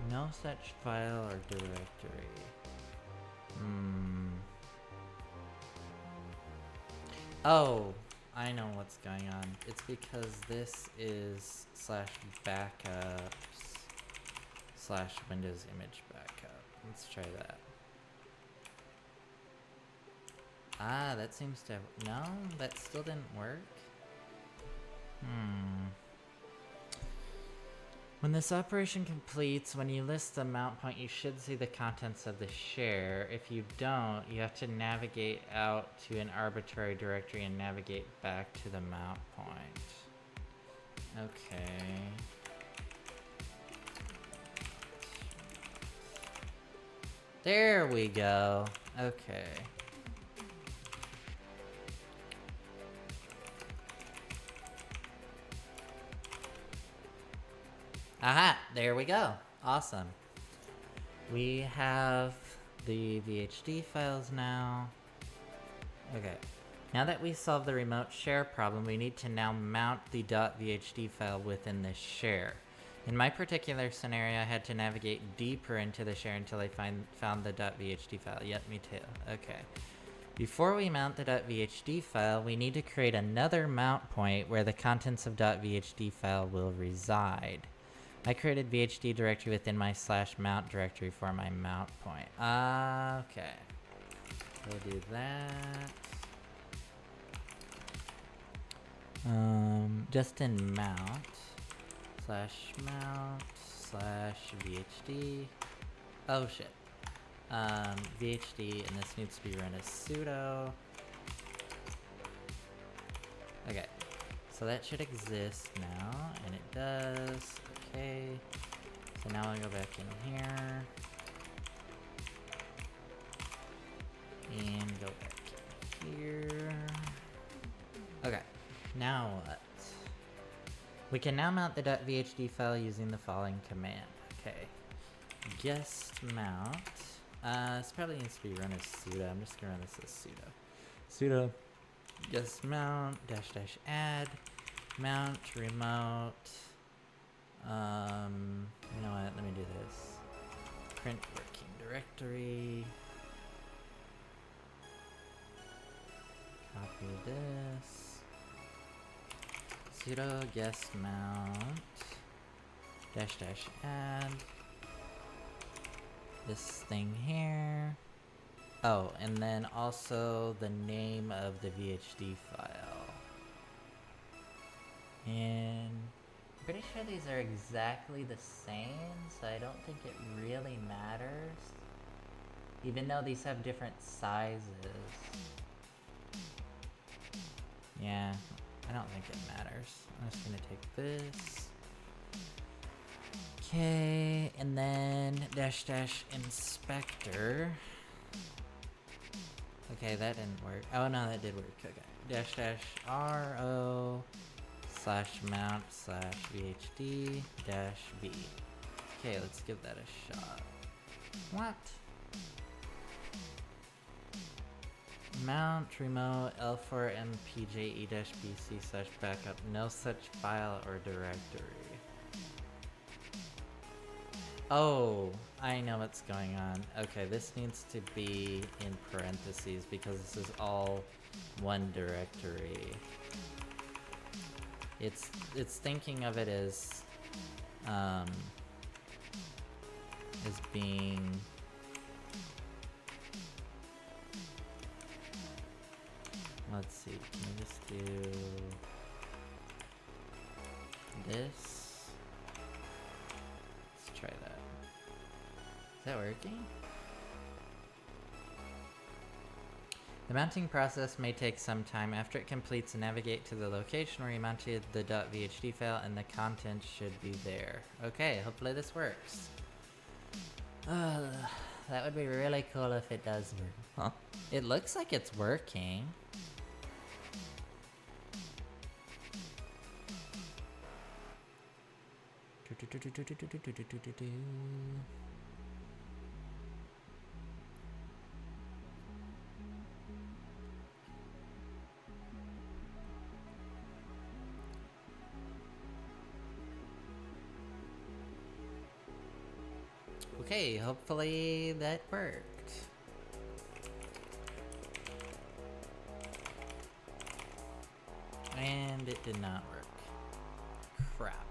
No such file or directory. Oh, I know what's going on. It's because this is /backups/Windows image backup. Let's try that. Ah, that seems to... No, that still didn't work? When this operation completes, when you list the mount point, you should see the contents of the share. If you don't, you have to navigate out to an arbitrary directory and navigate back to the mount point. Okay. There we go. Okay. Aha! There we go. Awesome. We have the VHD files now. Okay. Now that we solved the remote share problem, we need to now mount the .vhd file within this share. In my particular scenario, I had to navigate deeper into the share until I found the .vhd file. Yep, me too. Okay. Before we mount the .vhd file, we need to create another mount point where the contents of .vhd file will reside. I created VHD directory within my /mount directory for my mount point. Okay. We'll do that. Just in mount /mount/VHD. Oh shit. VHD, and this needs to be run as sudo Okay, so that should exist now, and it does. Okay, so now I'll go back in here. And go back in here. Okay, now what? We can now mount the .vhd file using the following command. Okay, guest mount. This probably needs to be run as sudo. I'm just gonna run this as sudo. Sudo guest mount -- add mount remote. You know what? Let me do this. Print working directory. Copy this. Sudo guest mount -- add this thing here. Oh, and then also the name of the VHD file. And I'm pretty sure these are exactly the same, so I don't think it really matters. Even though these have different sizes. Yeah, I don't think it matters. I'm just gonna take this. Okay, and then -- inspector. Okay, that didn't work. Oh no, that did work. Okay. - ro /mount /vhd -v. Okay, let's give that a shot. What? Mount remote L4 mpje -bc /backup. No such file or directory. Oh, I know what's going on. Okay, this needs to be in parentheses because this is all one directory. It's thinking of it as being let's see, can we just do this? Let's try that. Is that working? The mounting process may take some time. After it completes, navigate to the location where you mounted the .vhd file and the content should be there. Okay, hopefully this works. That would be really cool if it does work. Huh? It looks like it's working. Okay, hopefully that worked. And it did not work. Crap.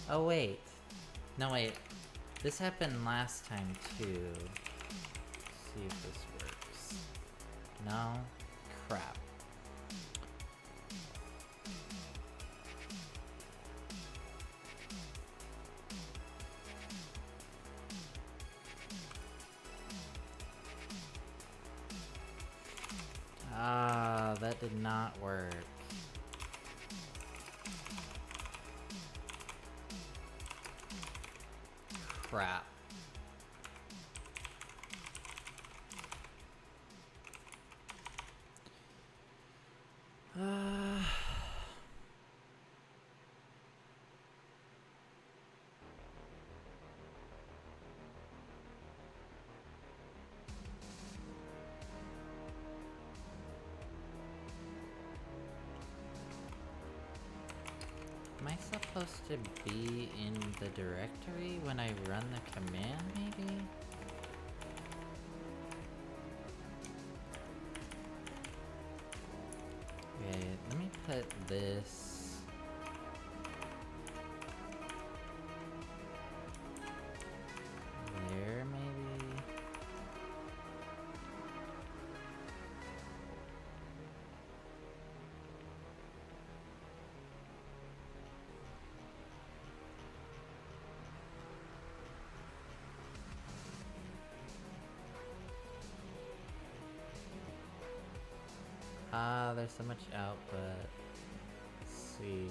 Oh wait. No wait. This happened last time too. Let's see if this works. No? Crap. Ah, that did not work. Crap. Am I supposed to be in the directory when I run the command, maybe? Okay, let me put this... there, maybe? there's so much output. Let's see.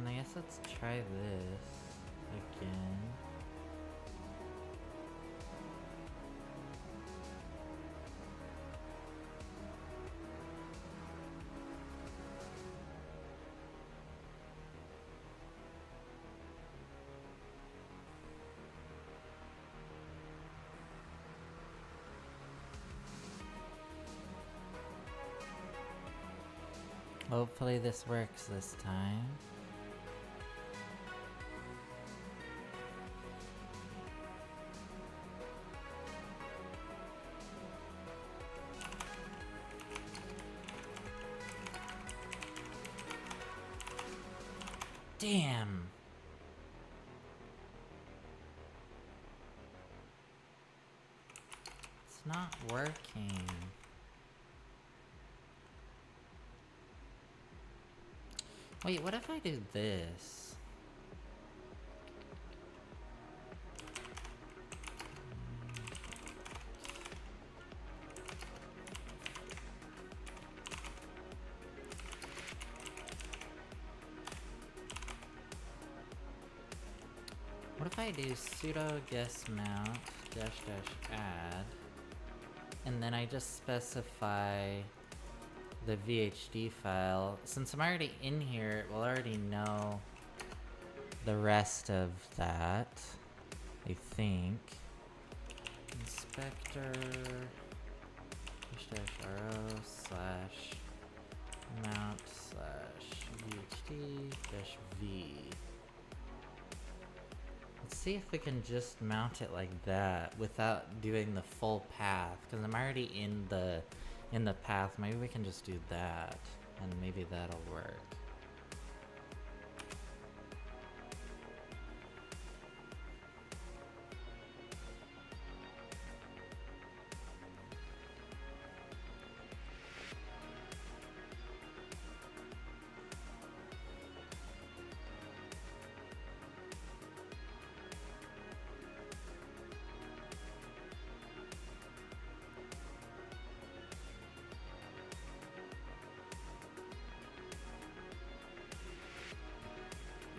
I guess let's try this again. Hopefully this works this time. Damn! It's not working. Wait, what if I do this? What if I do sudo guest mount dash dash add, and then I just specify the VHD file. Since I'm already in here, it will already know the rest of that, I think. Inspector dash dash ro slash mount slash VHD dash V. Let's see if we can just mount it like that without doing the full path, because I'm already in the path. Maybe we can just do that, and maybe that'll work.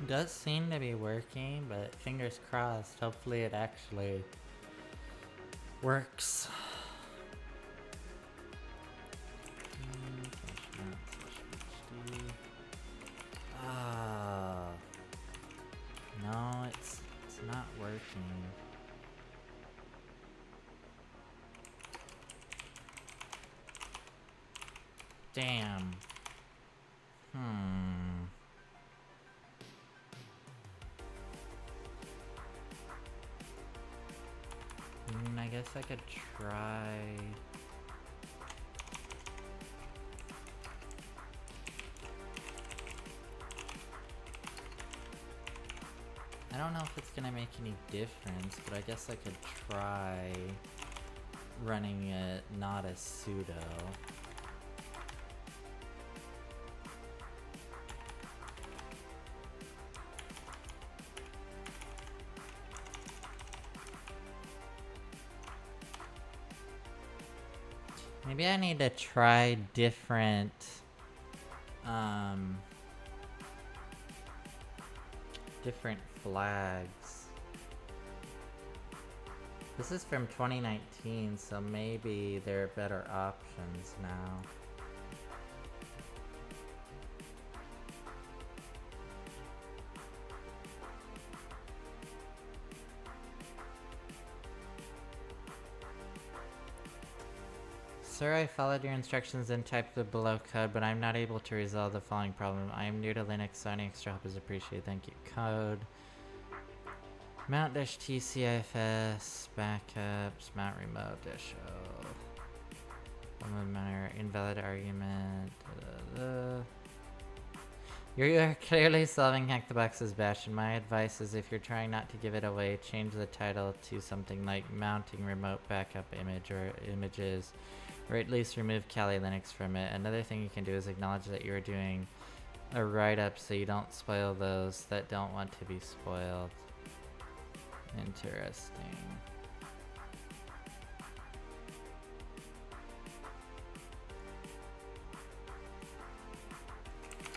Does seem to be working, but fingers crossed. Hopefully it actually works. No, it's not working. Damn. I guess I could try. I don't know if it's gonna make any difference, but I guess I could try running it not as sudo. Maybe I need to try different, different flags. This is from 2019, so maybe there are better options now. Sir, I followed your instructions and typed the below code, but I'm not able to resolve the following problem. I am new to Linux, so any extra help is appreciated. Thank you. Code. Mount-TCIFS, backups, mount remote -o. One manner, invalid argument. You're clearly solving Hack the Box's Bastion. My advice is if you're trying not to give it away, change the title to something like Mounting Remote Backup Image or Images, or at least remove Kali Linux from it. Another thing you can do is acknowledge that you're doing a write-up so you don't spoil those that don't want to be spoiled. Interesting.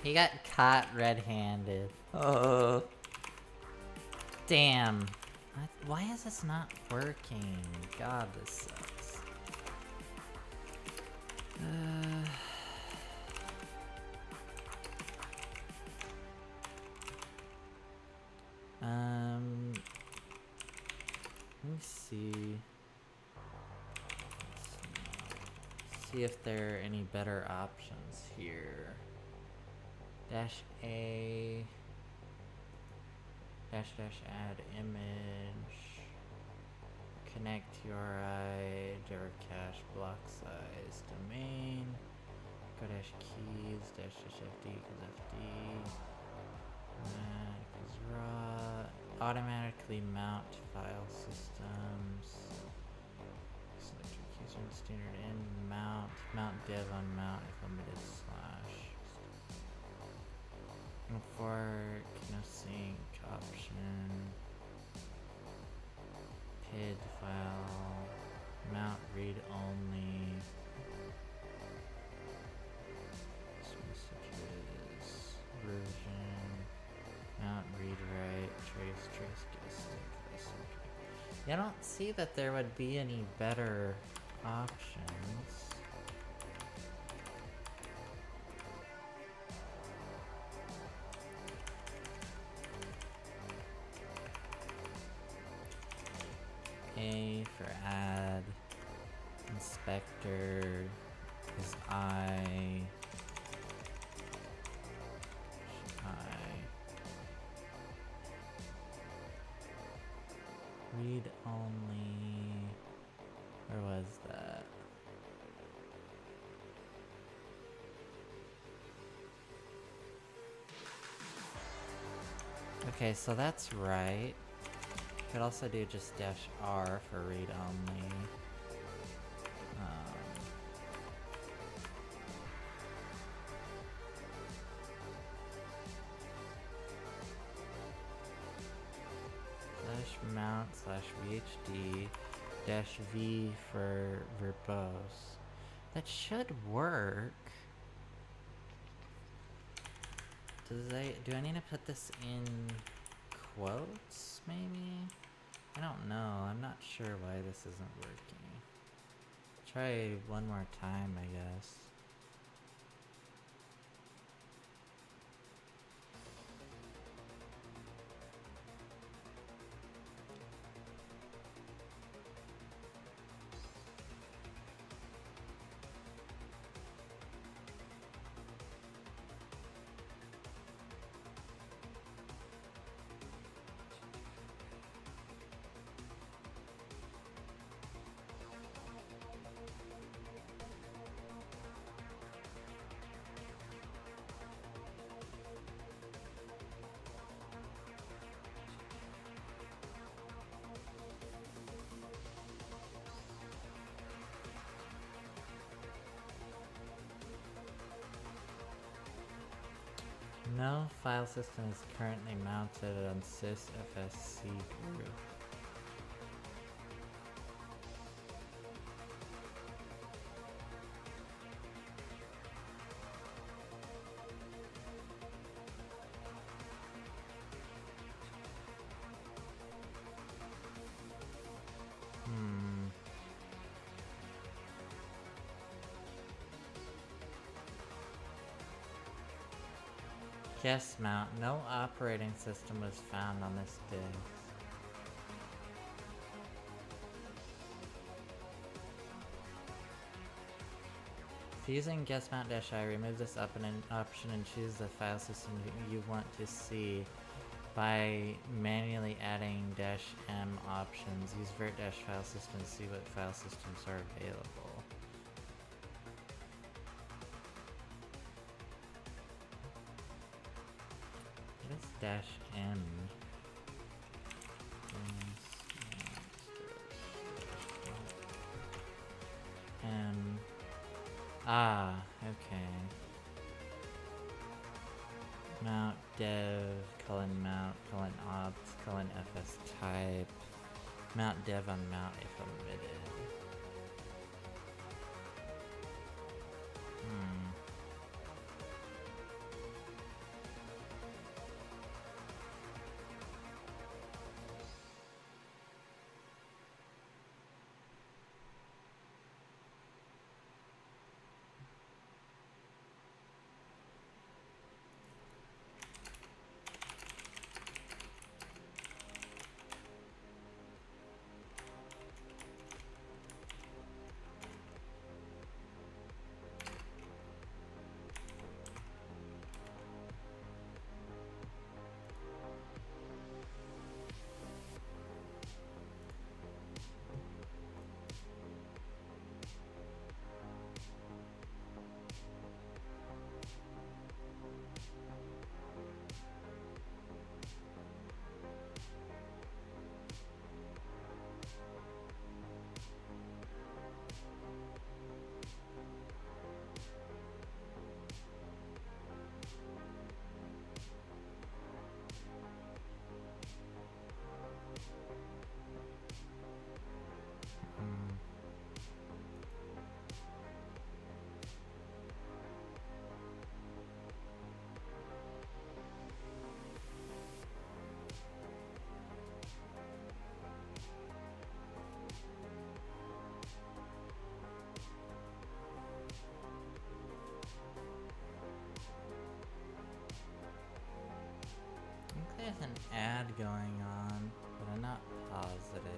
He got caught red-handed. Oh. Damn. Why is this not working? God, this sucks. Let me see. See if there are any better options here. -A add image, connect URI, Java cache block size domain, go -keys, -fd equals fd, that equals raw, automatically mount file systems, select your keys from standard in, mount dev on mount if limited slash. Fork, no sync option, PID file, mount read only. Messages, version, mount read write, trace guest stick. I don't see that there would be any better options. A for add, inspector is I, read only, where was that? Okay, so that's right. Could also do just -R for read only. /mount /vhd -v for verbose. That should work. Do I need to put this in quotes, maybe? I don't know. I'm not sure why this isn't working. Try one more time, I guess. No file system is currently mounted on sysfsc group. Guest mount. No operating system was found on this disk. If using guest mount -I, remove this option and choose the file system you want to see by manually adding -m options. Use vert -file system to see what file systems are available. dash M. M. Ah, okay. Mount dev, mount, opt, fs type. Mount dev on mount if omitted. There's an ad going on, but I'm not positive.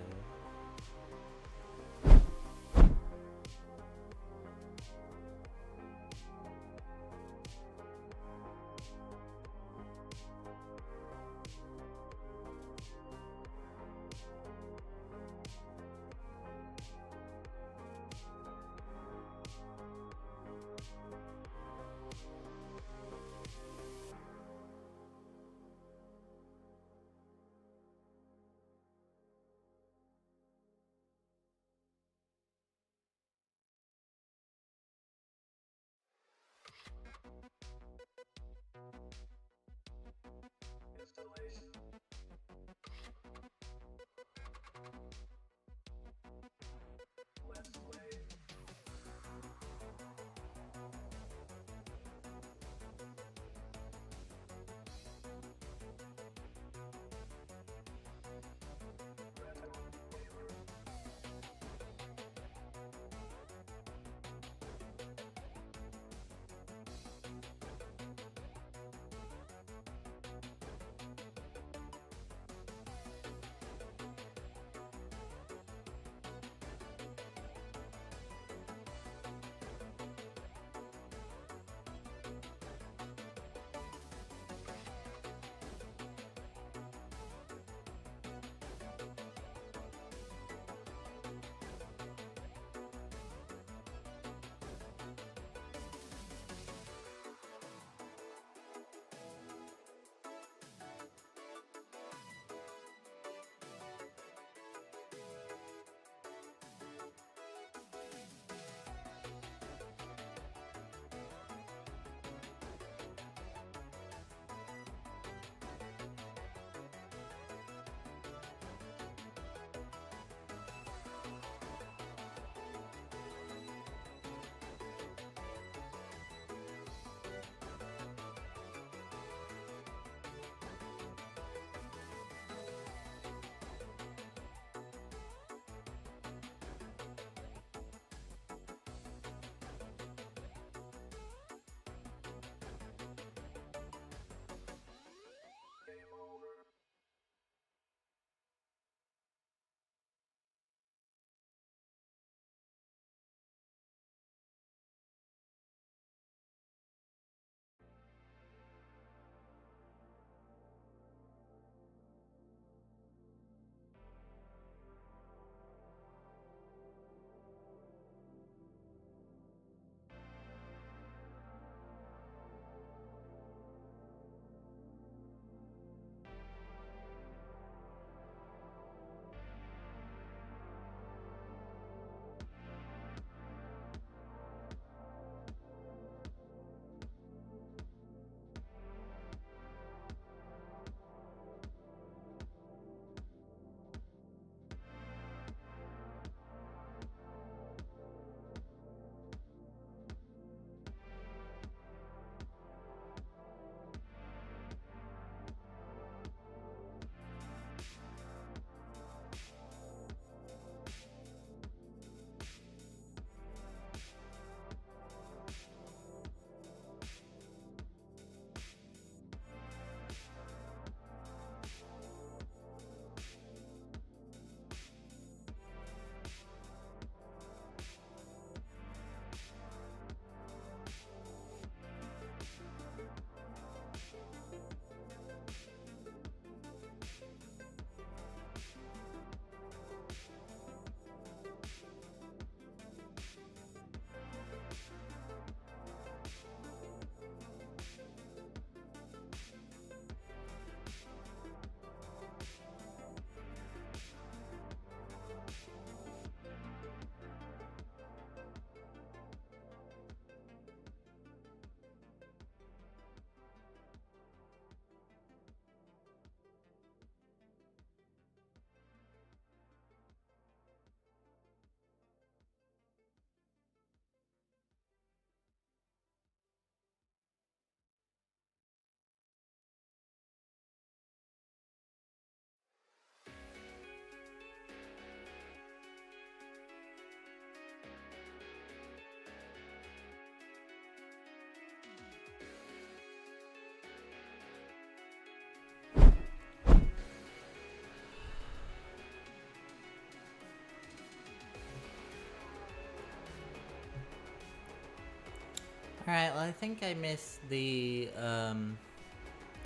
Alright, well I think I missed the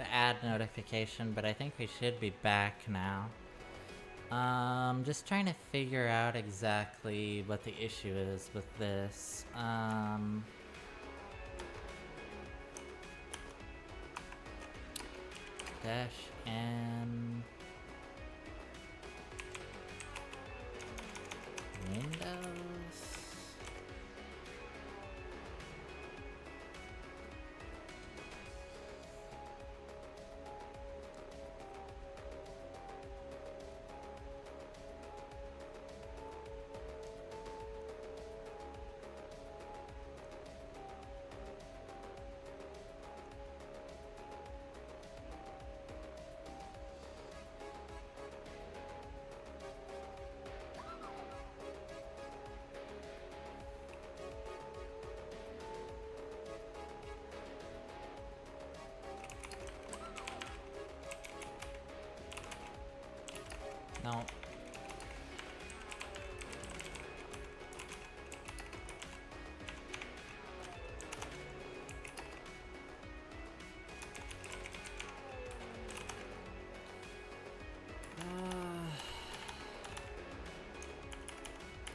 ad notification, but I think we should be back now. Just trying to figure out exactly what the issue is with this. Dash and Windows. No.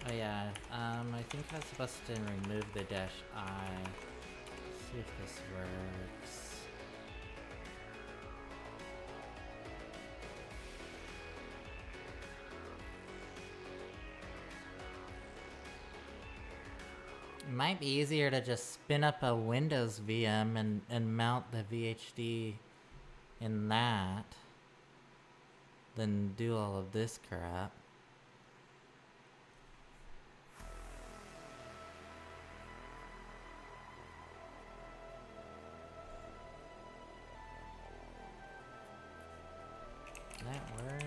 Oh yeah, I think I was supposed to remove the dash I. See if this works. It might be easier to just spin up a Windows VM and mount the VHD in that than do all of this crap. Did that work?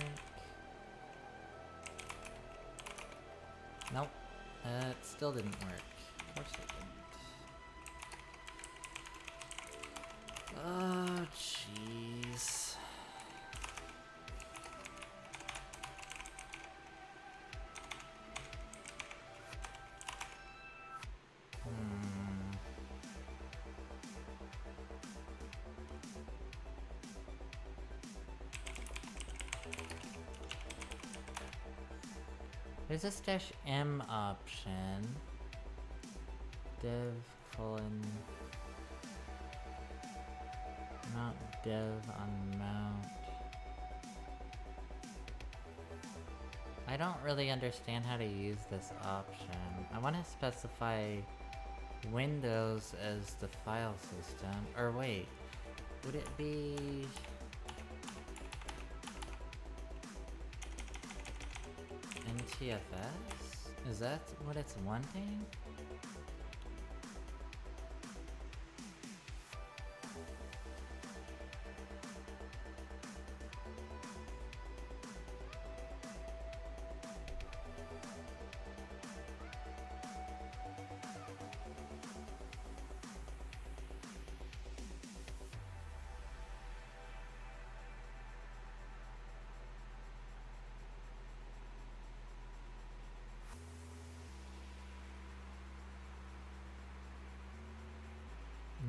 Nope. It still didn't work. Of course it didn't. Oh, jeez. There's this dash M option. Dev colon. Not dev on mount. I don't really understand how to use this option. I want to specify Windows as the file system. Or wait, would it be... NTFS? Is that what it's wanting?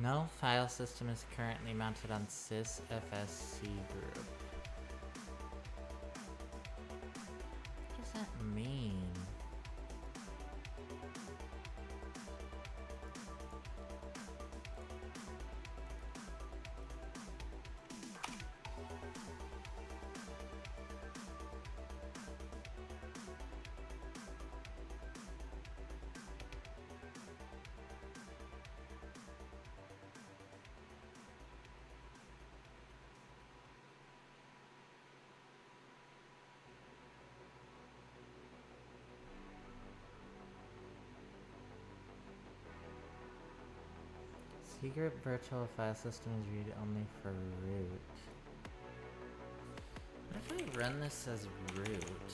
No file system is currently mounted on sysfsc group. What does that mean? Secret virtual file system is read only for root. What if I run this as root?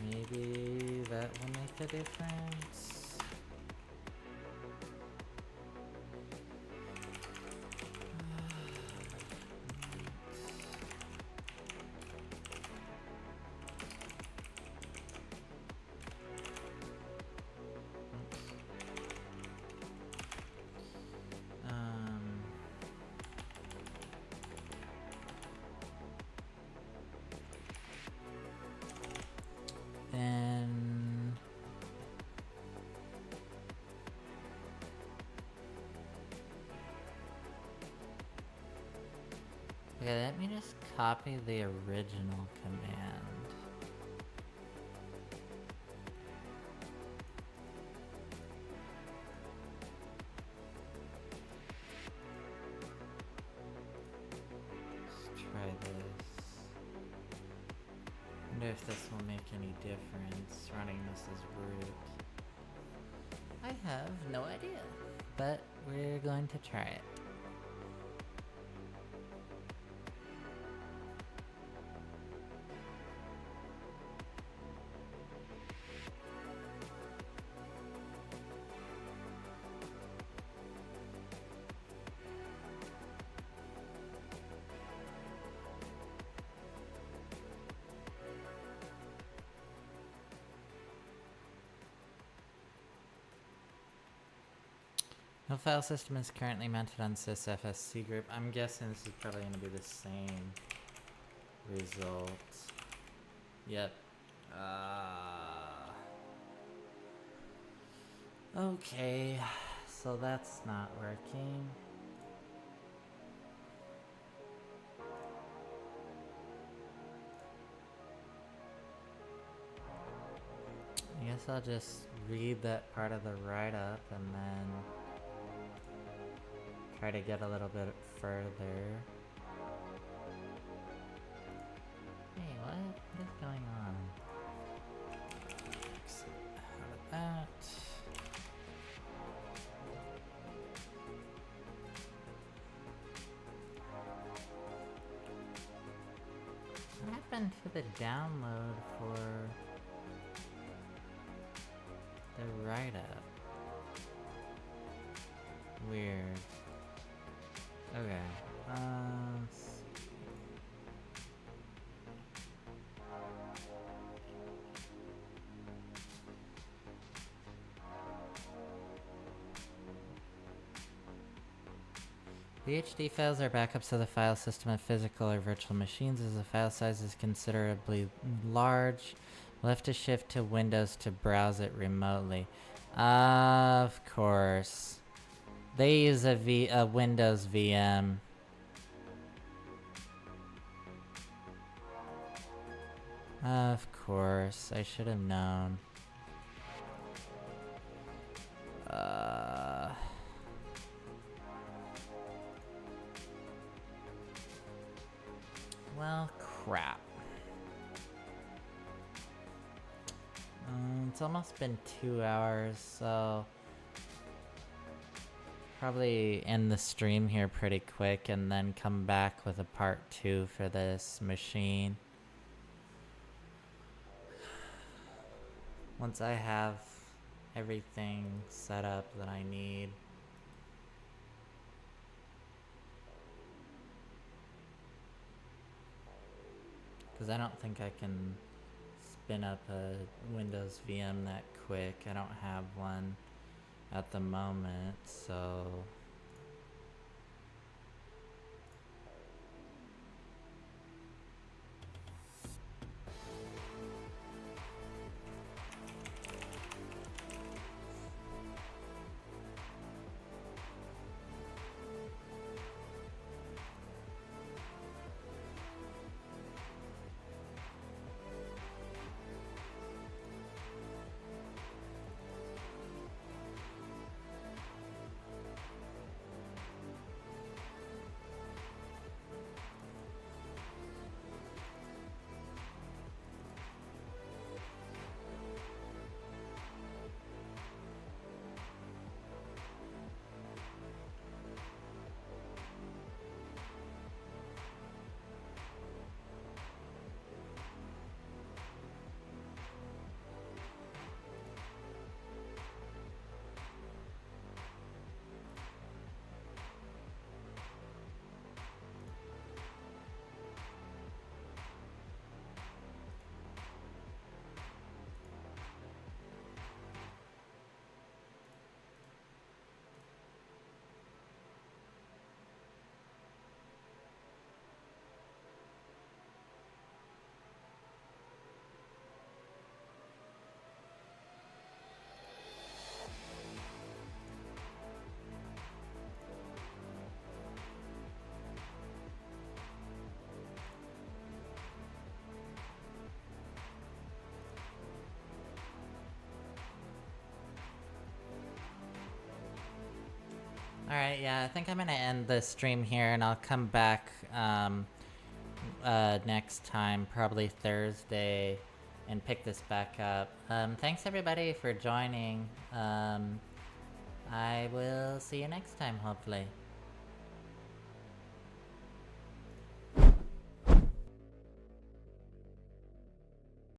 Maybe that will make a difference. Okay, let me just copy the original command. Let's try this. Wonder if this will make any difference running this as root. I have no idea, but we're going to try it. No file system is currently mounted on sysfsc group. I'm guessing this is probably going to be the same result. Yep. Okay, so that's not working. I guess I'll just read that part of the write-up and then try to get a little bit further. Hey, what is going on? Exit out of that. What happened to the download for the write-up? Weird. Okay. Let's see. The HD files are backups of the file system of physical or virtual machines. As the file size is considerably large, we'll have to shift to Windows to browse it remotely. Of course. They use a Windows VM. Of course, I should have known. Well, crap. It's almost been 2 hours, so probably end the stream here pretty quick and then come back with a part 2 for this machine. Once I have everything set up that I need. Because I don't think I can spin up a Windows VM that quick. I don't have one at the moment, so... Alright, yeah, I think I'm gonna end the stream here and I'll come back next time, probably Thursday, and pick this back up. Thanks everybody for joining. I will see you next time, hopefully.